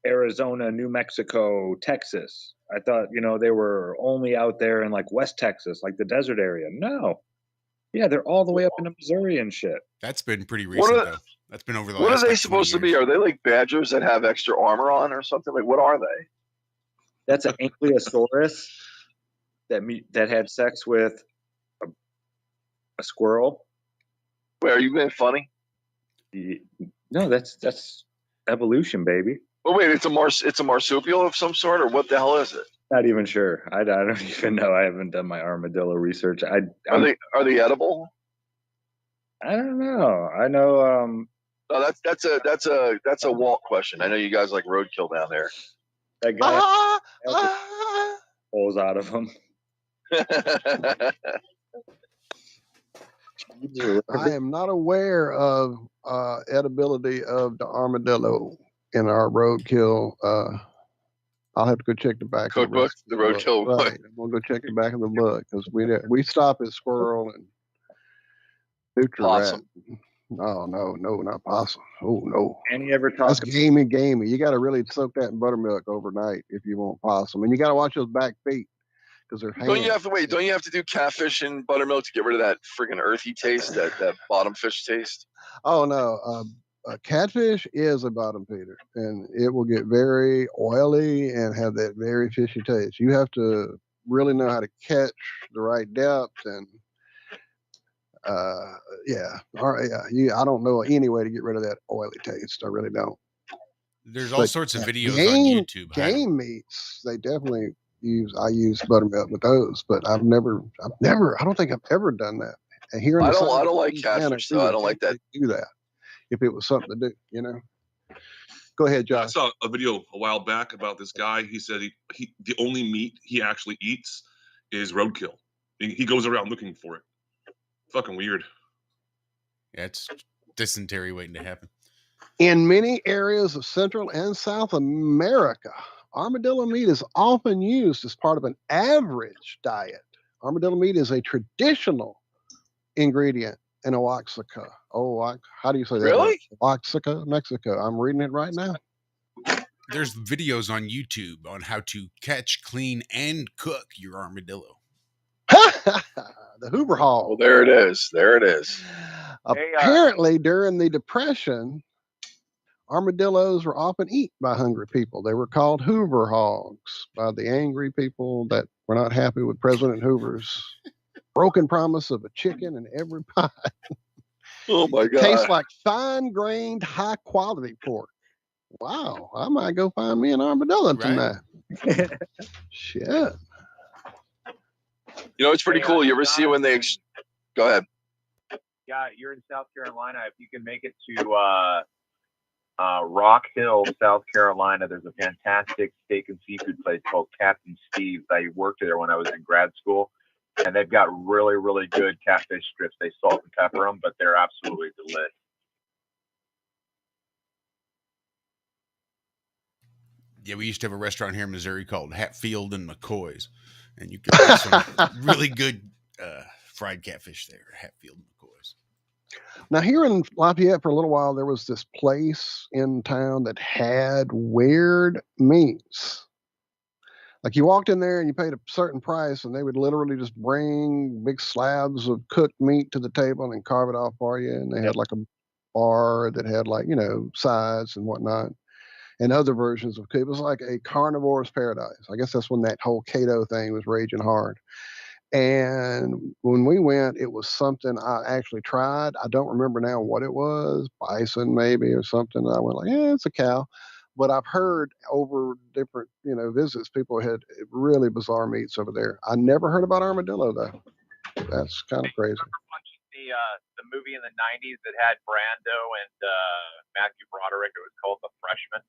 Arizona, New Mexico, Texas. I thought, they were only out there in like West Texas, like the desert area. No. Yeah, they're all the way up into Missouri and shit. That's been pretty recent, though. That's been over the last. What are they like, supposed to be? Are they like badgers that have extra armor on or something? Like, what are they? That's an ankylosaurus that had sex with a squirrel. Wait, are you being funny? No, that's evolution, baby. Oh wait, it's a marsupial of some sort, or what the hell is it? Not even sure. I don't even know. I haven't done my armadillo research. Are they edible? I don't know. I know. No, that's a Walt question. I know you guys like roadkill down there. That guy pulls out of them. I am not aware of edibility of the armadillo in our roadkill. I'll have to go check the back code of book, the roadkill book. Right, we'll go check the back of the book because we stop at squirrel and possum. Oh no, not possum. Oh no. And you ever talk? That's gamey. You got to really soak that in buttermilk overnight if you want possum, and you got to watch those back feet because they're. Don't you have to do catfish and buttermilk to get rid of that friggin' earthy taste, that bottom fish taste? Oh no. Catfish is a bottom feeder, and it will get very oily and have that very fishy taste. You have to really know how to catch the right depth, and I don't know any way to get rid of that oily taste. I really don't. There's all sorts of videos on YouTube. Game meats, they definitely I use buttermilk with those, but I don't think I've ever done that. And here in I don't like catfish, so I don't like that. Do that. If it was something to do, Go ahead, Josh. I saw a video a while back about this guy. He said he the only meat he actually eats is roadkill. He goes around looking for it. Fucking weird. Yeah, it's dysentery waiting to happen. In many areas of Central and South America, armadillo meat is often used as part of an average diet. Armadillo meat is a traditional ingredient in Oaxaca. How do you say that? Really? Oaxaca, Mexico. I'm reading it right now. There's videos on YouTube on how to catch, clean, and cook your armadillo. The Hoover Hall. Well, there it is. Apparently, during the Depression, armadillos were often eaten by hungry people. They were called Hoover hogs by the angry people that were not happy with President Hoover's broken promise of a chicken in every pie. Oh my God. Tastes like fine-grained, high-quality pork. Wow, I might go find me an armadillo tonight. Shit. It's pretty cool. You ever see when they... Go ahead. Yeah, you're in South Carolina. If you can make it to Rock Hill, South Carolina, there's a fantastic steak and seafood place called Captain Steve's. I worked there when I was in grad school, and they've got really, really good catfish strips. They salt and pepper them, but they're absolutely delicious. Yeah, we used to have a restaurant here in Missouri called Hatfield and McCoy's, and you could get some really good fried catfish there. Hatfield and McCoy's. Now, here in Lafayette for a little while, there was this place in town that had weird meats. Like you walked in there and you paid a certain price, and they would literally just bring big slabs of cooked meat to the table and carve it off for you. And they had like a bar that had like, sides and whatnot, and other versions of it was like a carnivore's paradise. I guess that's when that whole keto thing was raging hard. And when we went, it was something I actually tried. I don't remember now what it was, bison maybe or something. I went like, yeah, it's a cow. But I've heard over different, visits, people had really bizarre meats over there. I never heard about armadillo though. That's kind of crazy. The movie in the '90s that had Brando and Matthew Broderick. It was called The Freshman.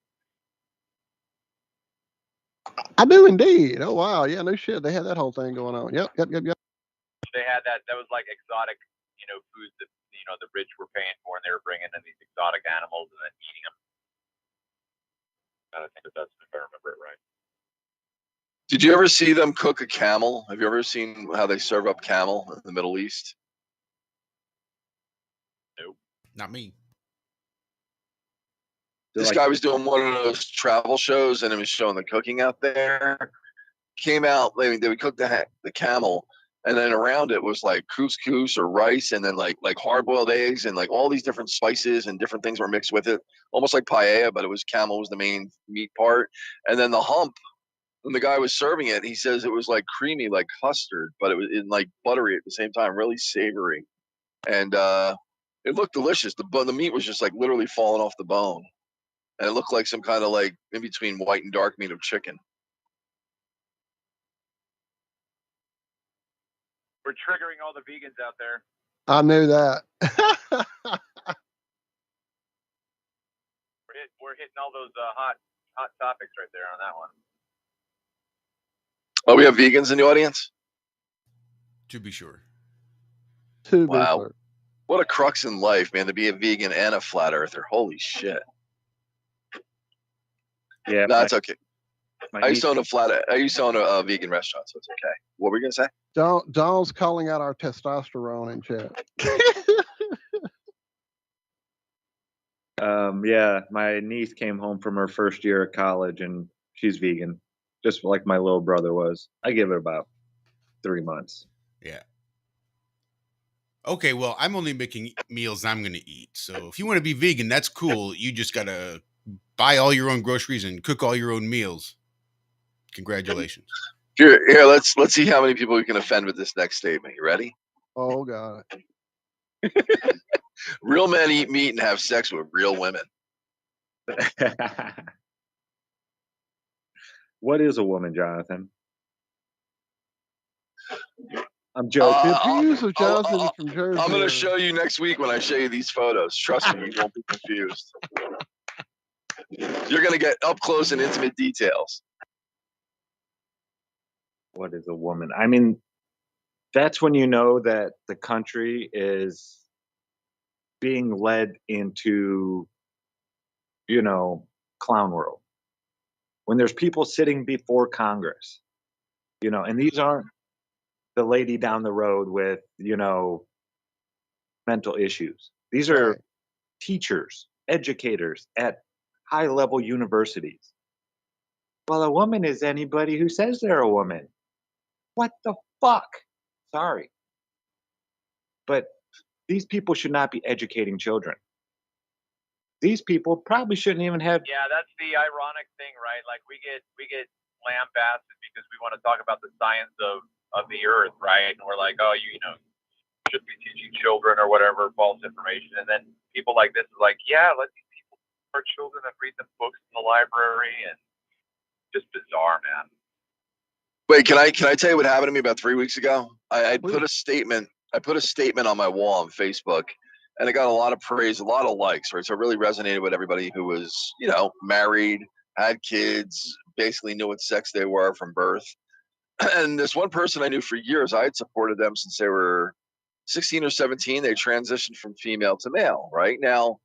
I do indeed. Oh wow, yeah, no shit. They had that whole thing going on. Yep. They had that. That was like exotic, foods that the rich were paying for, and they were bringing in these exotic animals and then eating them. I think that's if I remember it right. Did you ever see them cook a camel? Have you ever seen how they serve up camel in the Middle East? Nope. Not me. This guy was doing one of those travel shows, and it was showing the cooking out there. Came out, they would cook the camel, and then around it was like couscous or rice, and then like hard-boiled eggs, and like all these different spices and different things were mixed with it, almost like paella, but it was camel was the main meat part. And then the hump, when the guy was serving it, he says it was like creamy, like custard, but it was like buttery at the same time, really savory, and it looked delicious. The meat was just like literally falling off the bone. And it looked like some kind of like in between white and dark meat of chicken. We're triggering all the vegans out there. I knew that. We're hitting all those hot topics right there on that one. Oh, we have vegans in the audience? To be sure. Wow. What a crux in life, man, to be a vegan and a flat earther. Holy shit. Yeah, no, it's okay. I used to own a vegan restaurant, so it's okay. What were you gonna say? Donald's calling out our testosterone in chat. Yeah, my niece came home from her first year of college, and she's vegan, just like my little brother was. I give it about 3 months. Yeah. Okay, well, I'm only making meals I'm going to eat. So if you want to be vegan, that's cool. You just got to buy all your own groceries and cook all your own meals. Congratulations. Here, let's see how many people we can offend with this next statement. You ready? Oh, God. Real men eat meat and have sex with real women. What is a woman, Jonathan? I'm joking. I'm going to show you next week when I show you these photos. Trust me, you won't be confused. You're going to get up close and intimate details. What is a woman? I mean, that's when you know that the country is being led into, clown world. When there's people sitting before Congress, and these aren't the lady down the road with, mental issues. These are teachers, educators at high-level universities. Well, a woman is anybody who says they're a woman. What the fuck? Sorry. But these people should not be educating children. These people probably shouldn't even have. Yeah, that's the ironic thing, right? Like we get lambasted because we want to talk about the science of the earth, right? And we're like, oh, you should be teaching children or whatever, false information. And then people like this is like, yeah, let these people our children and read them books in the library, and just bizarre, man. Wait, can I tell you what happened to me about 3 weeks ago? I put a statement on my wall on Facebook, and it got a lot of praise, a lot of likes, right? So it really resonated with everybody who was, married, had kids, basically knew what sex they were from birth. And this one person I knew for years, I had supported them since they were 16 or 17. They transitioned from female to male, right? Now,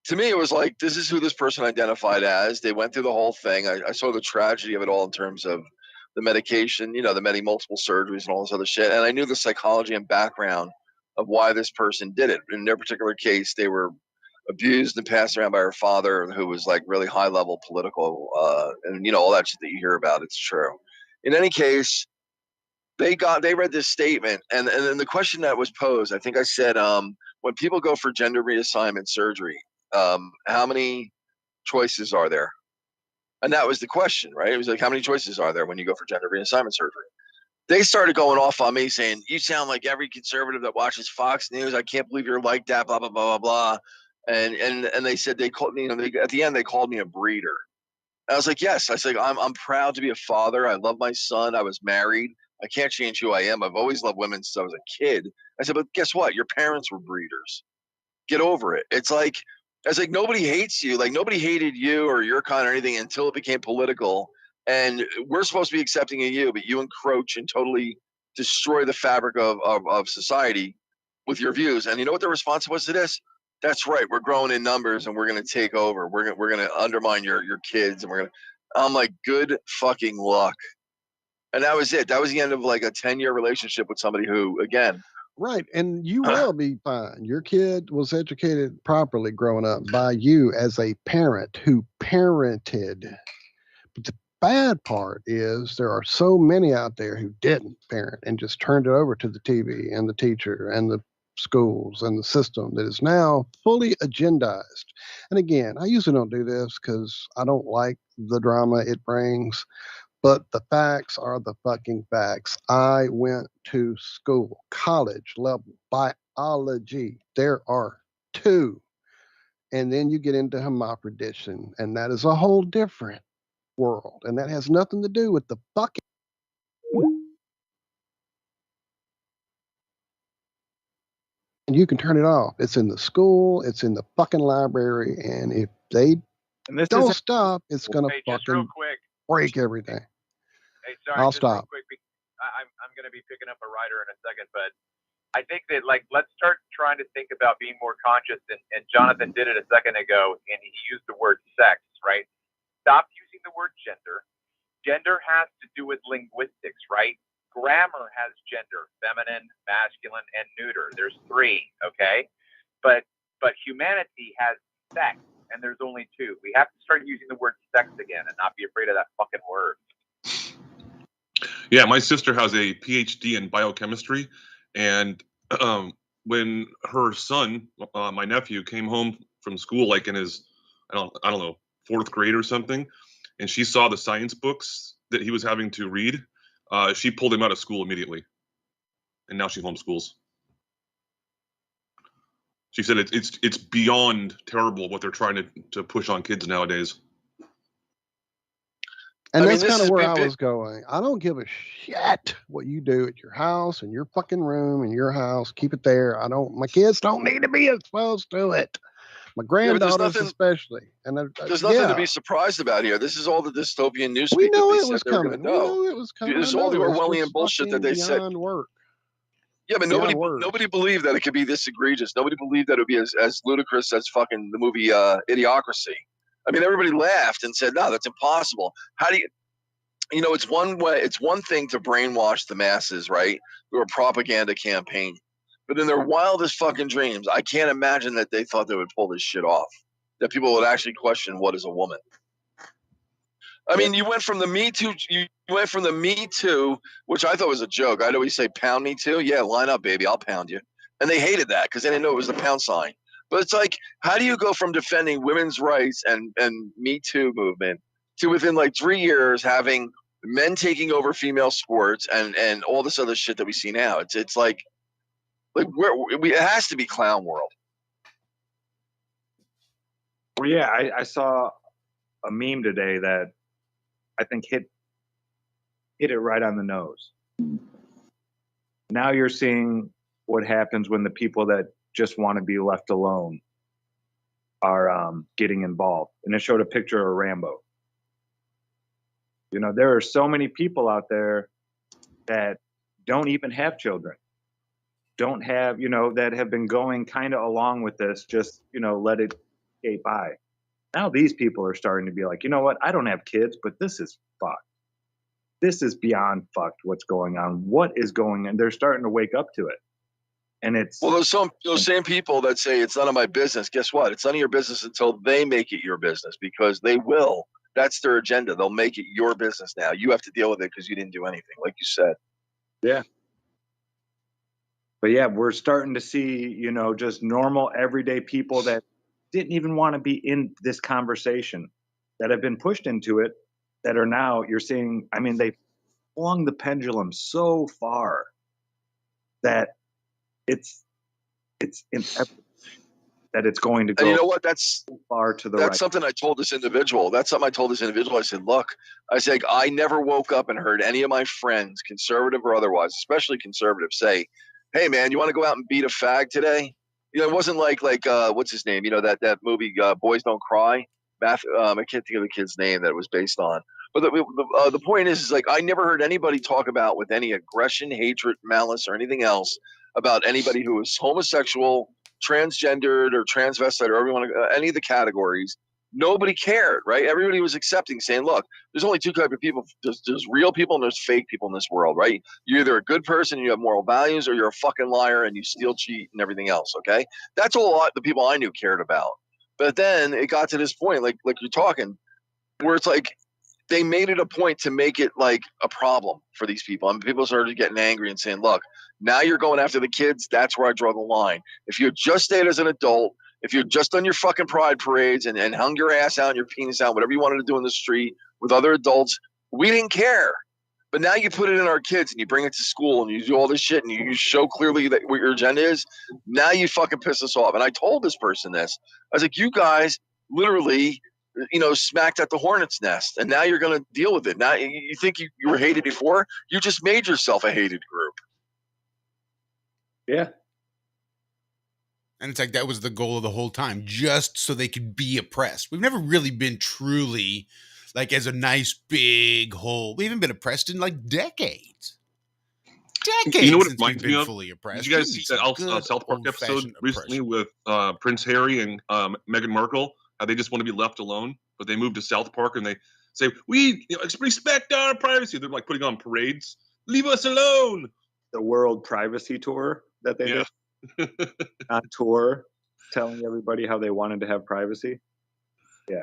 to me, it was like, this is who this person identified as. They went through the whole thing. I saw the tragedy of it all in terms of the medication, the many multiple surgeries and all this other shit. And I knew the psychology and background of why this person did it. In their particular case, they were abused and passed around by her father, who was like really high level political, and all that shit that you hear about. It's true. In any case, they read this statement, and then the question that was posed, I think I said, when people go for gender reassignment surgery, how many choices are there? And that was the question, right? It was like, how many choices are there when you go for gender reassignment surgery? They started going off on me saying, you sound like every conservative that watches Fox News. I can't believe you're like that, blah, blah, blah, blah, blah. And they said, they called me, at the end, they called me a breeder. And I was like, yes. I said, I'm proud to be a father. I love my son. I was married. I can't change who I am. I've always loved women since I was a kid. I said, but guess what? Your parents were breeders. Get over it. It's like nobody hates you. Like, nobody hated you or your kind or anything until it became political. And we're supposed to be accepting of you, but you encroach and totally destroy the fabric of society with your views. And you know what the response was to this? That's right. We're growing in numbers, and we're going to take over. We're going to undermine your kids, and I'm like, good fucking luck. And that was it. That was the end of like a 10-year relationship with somebody who, again, Right. And you will be fine. Your kid was educated properly growing up by you as a parent who parented. But the bad part is there are so many out there who didn't parent and just turned it over to the TV and the teacher and the schools and the system that is now fully agendized. And again, I usually don't do this because I don't like the drama it brings. But the facts are the fucking facts. I went to school, college level, biology. There are two. And then you get into hermaphroditism, and that is a whole different world. And that has nothing to do with the fucking. And you can turn it off. It's in the school, it's in the fucking library. And if they don't stop, it's going to just real fucking quick. break everything. Hey, sorry, I'll just stop. real quick. I'm going to be picking up a rider in a second, but I think that, like, let's start trying to think about being more conscious. And Jonathan did it a second ago, and he used the word sex, right? Stop using the word gender. Gender has to do with linguistics, right? Grammar has gender, feminine, masculine, and neuter. There's three, okay? But humanity has sex, and there's only two. We have to start using the word sex again and not be afraid of that fucking word. Yeah, my sister has a PhD in biochemistry, and when her son, my nephew, came home from school, like in his, I don't know, 4th grade or something, and she saw the science books that he was having to read, she pulled him out of school immediately, and now she homeschools. She said it's beyond terrible what they're trying to push on kids nowadays. And that's kind of where I was going. I don't give a shit what you do at your house, in your fucking room, in your house. Keep it there. My kids don't need to be exposed to it. My granddaughters especially. And there's nothing to be surprised about here. This is all the dystopian newspeak we know that they it said was they were coming. going to We knew it was coming. There's all the Orwellian bullshit that they said. Work. Yeah, but nobody believed that it could be this egregious. Nobody believed that it would be as ludicrous as fucking the movie Idiocracy. I mean, everybody laughed and said, "No, that's impossible." How do you? It's one way. It's one thing to brainwash the masses, right, through a propaganda campaign. But in their wildest fucking dreams, I can't imagine that they thought they would pull this shit off. That people would actually question what is a woman. I mean, you went from the Me Too. You went from the Me Too, which I thought was a joke. I'd always say, "Pound me too." Yeah, line up, baby. I'll pound you. And they hated that because they didn't know it was the pound sign. But it's like, how do you go from defending women's rights and Me Too movement to within like 3 years having men taking over female sports and all this other shit that we see now? It's like it has to be clown world. Well, yeah, I saw a meme today that I think hit it right on the nose. Now you're seeing what happens when the people that just want to be left alone are getting involved. And it showed a picture of Rambo. There are so many people out there that don't even have children, don't have, that have been going kind of along with this, just, let it skate by. Now these people are starting to be like, you know what? I don't have kids, but this is fucked. This is beyond fucked. What's going on? What is going on? They're starting to wake up to it. And it's well, those same people that say it's none of my business. Guess what? It's none of your business until they make it your business, because they will. That's their agenda. They'll make it your business now. You have to deal with it because you didn't do anything, like you said. Yeah. But yeah, we're starting to see, you know, just normal everyday people that didn't even want to be in this conversation, that have been pushed into it, that are now, you're seeing, I mean, they swung the pendulum so far that it's inevitable that it's going to go. And you know what? That's far to the that's right. something I told this individual. That's something I told this individual. I said, look, I said, I never woke up and heard any of my friends, conservative or otherwise, especially conservative, say, hey man, you want to go out and beat a fag today? You know, it wasn't like what's his name? You know, that movie Boys Don't Cry. I can't think of the kid's name that it was based on. But the point is like, I never heard anybody talk about with any aggression, hatred, malice, or anything else about anybody who was homosexual, transgendered, or transvestite, or everyone, any of the categories. Nobody cared, right? Everybody was accepting, saying, look, there's only two types of people. There's real people and there's fake people in this world, right? You're either a good person and you have moral values, or you're a fucking liar and you steal, cheat, and everything else, okay? That's all the people I knew cared about. But then it got to this point, like you're talking, where it's like they made it a point to make it like a problem for these people. And people started getting angry and saying, look, now you're going after the kids. That's where I draw the line. If you just stayed as an adult, if you're just done your fucking pride parades and hung your ass out and your penis out, whatever you wanted to do in the street with other adults, we didn't care. But now you put it in our kids and you bring it to school and you do all this shit and you show clearly that what your agenda is. Now you fucking piss us off. And I told this person this. I was like, you guys literally, you know, smacked at the hornet's nest, and now you're going to deal with it. Now you think you were hated before? You just made yourself a hated group. Yeah. And it's like that was the goal of the whole time, just so they could be oppressed. We've never really been truly like as a nice big whole. We haven't been oppressed in like decades. You know what it since reminds we've me been of? fully oppressed. Did you guys Give me see that some good South Park episode old-fashioned recently with Prince Harry and Meghan Markle? How they just want to be left alone, but they move to South Park and they say, we respect our privacy. They're like putting on parades. Leave us alone. The World Privacy Tour that they did on tour, telling everybody how they wanted to have privacy. Yeah.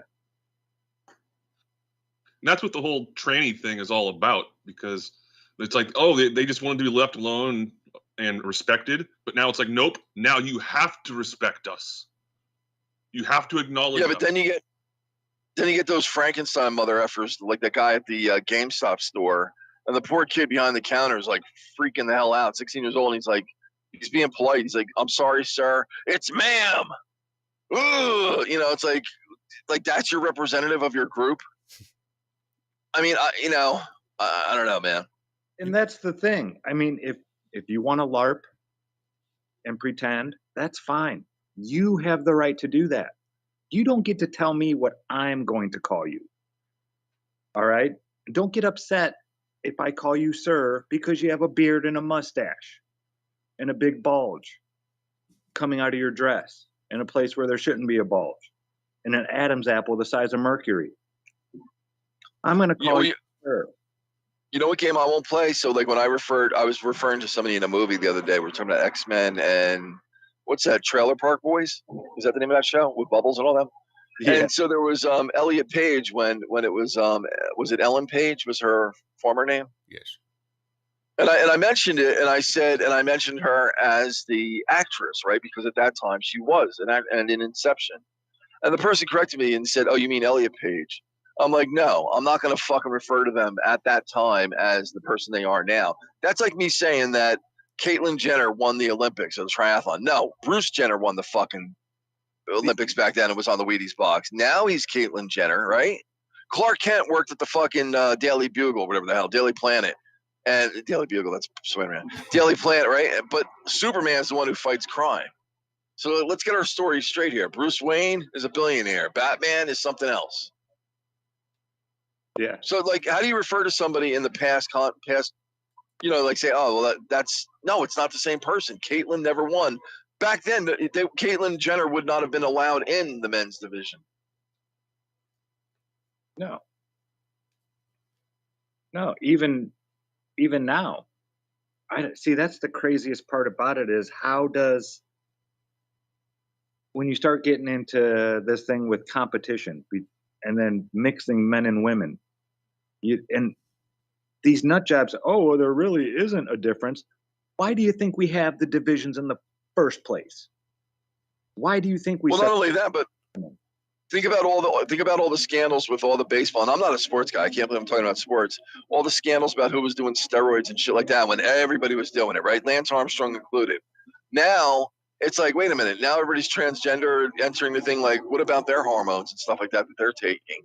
And that's what the whole tranny thing is all about, because it's like, oh, they just wanted to be left alone and respected. But now it's like, nope, now you have to respect us. You have to acknowledge Yeah, but us. then you get those Frankenstein mother effers, like that guy at the GameStop store, and the poor kid behind the counter is like freaking the hell out, 16 years old, and he's being polite. He's like, I'm sorry, sir. It's ma'am. Ooh, you know, it's like that's your representative of your group. I mean, I don't know, man. And that's the thing. I mean, if you want to LARP and pretend, that's fine. You have the right to do that. You don't get to tell me what I'm going to call you. All right? Don't get upset if I call you sir because you have a beard and a mustache and a big bulge coming out of your dress in a place where there shouldn't be a bulge and an Adam's apple the size of Mercury. I'm going to call you sir. You know what game I won't play? So like when I was referring to somebody in a movie the other day. We were talking about X-Men and what's that, Trailer Park Boys? Is that the name of that show with Bubbles and all them? Yeah. And so there was Elliot Page when it was it Ellen Page was her former name? Yes. And I mentioned it, and I mentioned her as the actress, right? Because at that time she was, and in Inception. And the person corrected me and said, "Oh, you mean Elliot Page?" I'm like, no, I'm not going to fucking refer to them at that time as the person they are now. That's like me saying that Caitlyn Jenner won the Olympics or the triathlon. No, Bruce Jenner won the fucking Olympics back then. It was on the Wheaties box. Now he's Caitlyn Jenner, right? Clark Kent worked at the fucking Daily Bugle, whatever the hell, Daily Planet. And Daily Bugle, that's Spider-Man. Daily Planet, right? But Superman's the one who fights crime. So let's get our story straight here. Bruce Wayne is a billionaire. Batman is something else. Yeah. So, like, how do you refer to somebody in the past, you know, like say, oh, well, that's, no, it's not the same person. Caitlyn never won back then, Caitlyn Jenner would not have been allowed in the men's division. No. Even now, I see. That's the craziest part about it is when you start getting into this thing with competition and then mixing men and women, and these nut jobs. Oh, well, there really isn't a difference. Why do you think we have the divisions in the first place? Why do you think we? Well, not only that, but think about all the scandals with all the baseball. And I'm not a sports guy. I can't believe I'm talking about sports. All the scandals about who was doing steroids and shit like that when everybody was doing it, right? Lance Armstrong included. Now it's like, wait a minute. Now everybody's transgender, entering the thing. Like, what about their hormones and stuff like that they're taking?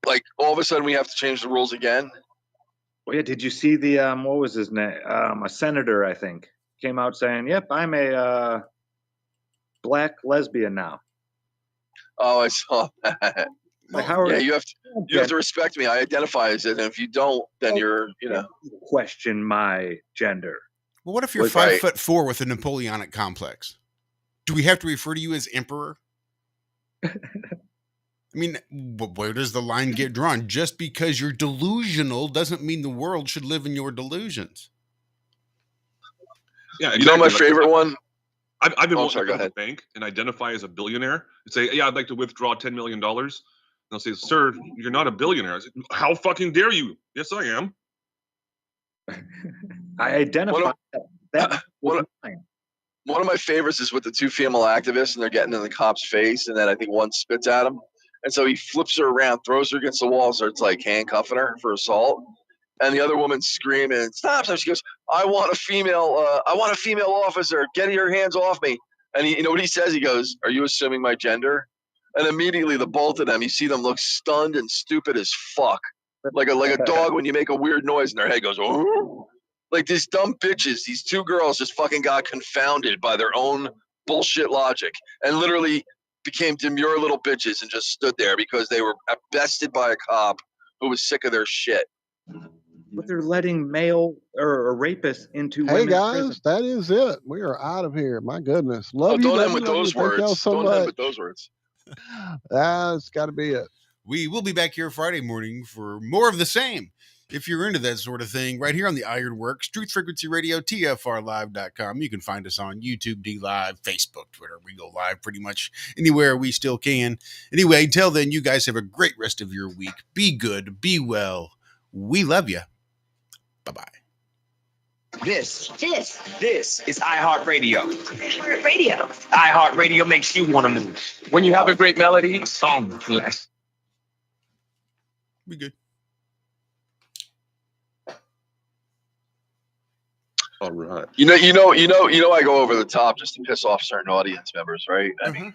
Like, all of a sudden we have to change the rules again. Well, yeah. Did you see the what was his name? A senator, I think, came out saying, "Yep, I'm a black lesbian now." Oh, I saw that. Like, you have to respect me. I identify as it, and if you don't, then you're, question my gender. Well, what if you're 5'4" with a Napoleonic complex? Do we have to refer to you as emperor? I mean, where does the line get drawn? Just because you're delusional doesn't mean the world should live in your delusions. Yeah, exactly. You know my favorite one? I've been wanting to go to the bank and identify as a billionaire and say, yeah, I'd like to withdraw $10 million. And they'll say, sir, you're not a billionaire. I say, how fucking dare you? Yes, I am. I identify that. One of my favorites is with the two female activists, and they're getting in the cop's face, and then I think one spits at him. And so he flips her around, throws her against the wall, starts like handcuffing her for assault. And the other woman's screaming, stop. So she goes, I want a female officer. Get your hands off me. And you know what he says? He goes, are you assuming my gender? And immediately the both of them, you see them look stunned and stupid as fuck. Like a dog when you make a weird noise and their head goes, oh. Like these dumb bitches, these two girls just fucking got confounded by their own bullshit logic and literally became demure little bitches and just stood there because they were bested by a cop who was sick of their shit. But they're letting male or rapists into Hey women's guys, prison. that is it. We are out of here. My goodness. Love you. Don't love end you, with love those you. Thank y'all words. so Don't much. end with those words. That's got to be it. We will be back here Friday morning for more of the same. If you're into that sort of thing, right here on the Ironworx, Truth Frequency Radio, TFRlive.com. You can find us on YouTube, D Live, Facebook, Twitter. We go live pretty much anywhere we still can. Anyway, until then, you guys have a great rest of your week. Be good. Be well. We love you. Bye-bye. This is iHeartRadio. iHeartRadio makes you want to move. When you have a great melody, a song bless. We good. All right. You know, I go over the top just to piss off certain audience members, right? I mean,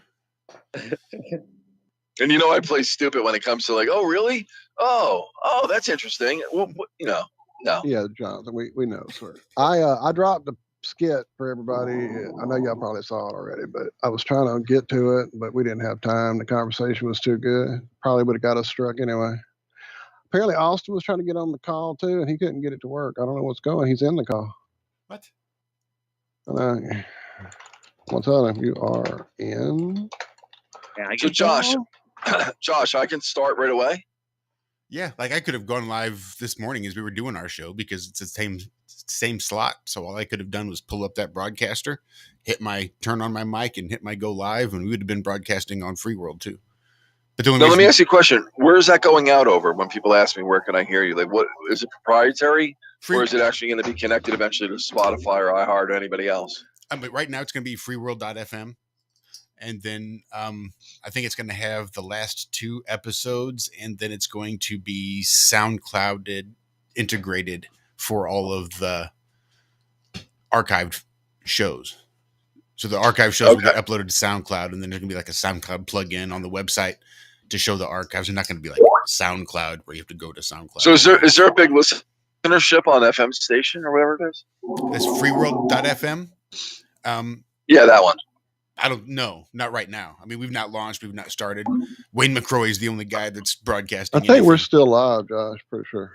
and I play stupid when it comes to like, oh, really? Oh, that's interesting. Well, no. Yeah, Jonathan, we know, sir. I dropped the skit for everybody. I know y'all probably saw it already, but I was trying to get to it, but we didn't have time. The conversation was too good. Probably would have got us struck anyway. Apparently, Austin was trying to get on the call too, and he couldn't get it to work. I don't know what's going on. He's in the call. What? I'll tell him you are in. So Josh, I can start right away. Yeah, like I could have gone live this morning as we were doing our show because it's the same slot. So all I could have done was pull up that broadcaster, turn on my mic, and hit my go live, and we would have been broadcasting on Free World too. But now let me ask you a question. Where is that going out over when people ask me, where can I hear you? Like, what is it proprietary? Or is it actually going to be connected eventually to Spotify or iHeart or anybody else? But right now it's going to be freeworld.fm. And then I think it's going to have the last 2 episodes, and then it's going to be SoundClouded, integrated for all of the archived shows. So the archive shows will get uploaded to SoundCloud, and then there's going to be like a SoundCloud plugin on the website to show the archives. They're not going to be like SoundCloud where you have to go to SoundCloud. So is there a big listenership on FM station or whatever it is? It's freeworld.fm. Yeah, that one. I don't know. Not right now. I mean, we've not launched. We've not started. Wayne McCroy is the only guy that's broadcasting. I think we're still live, Josh. Pretty sure.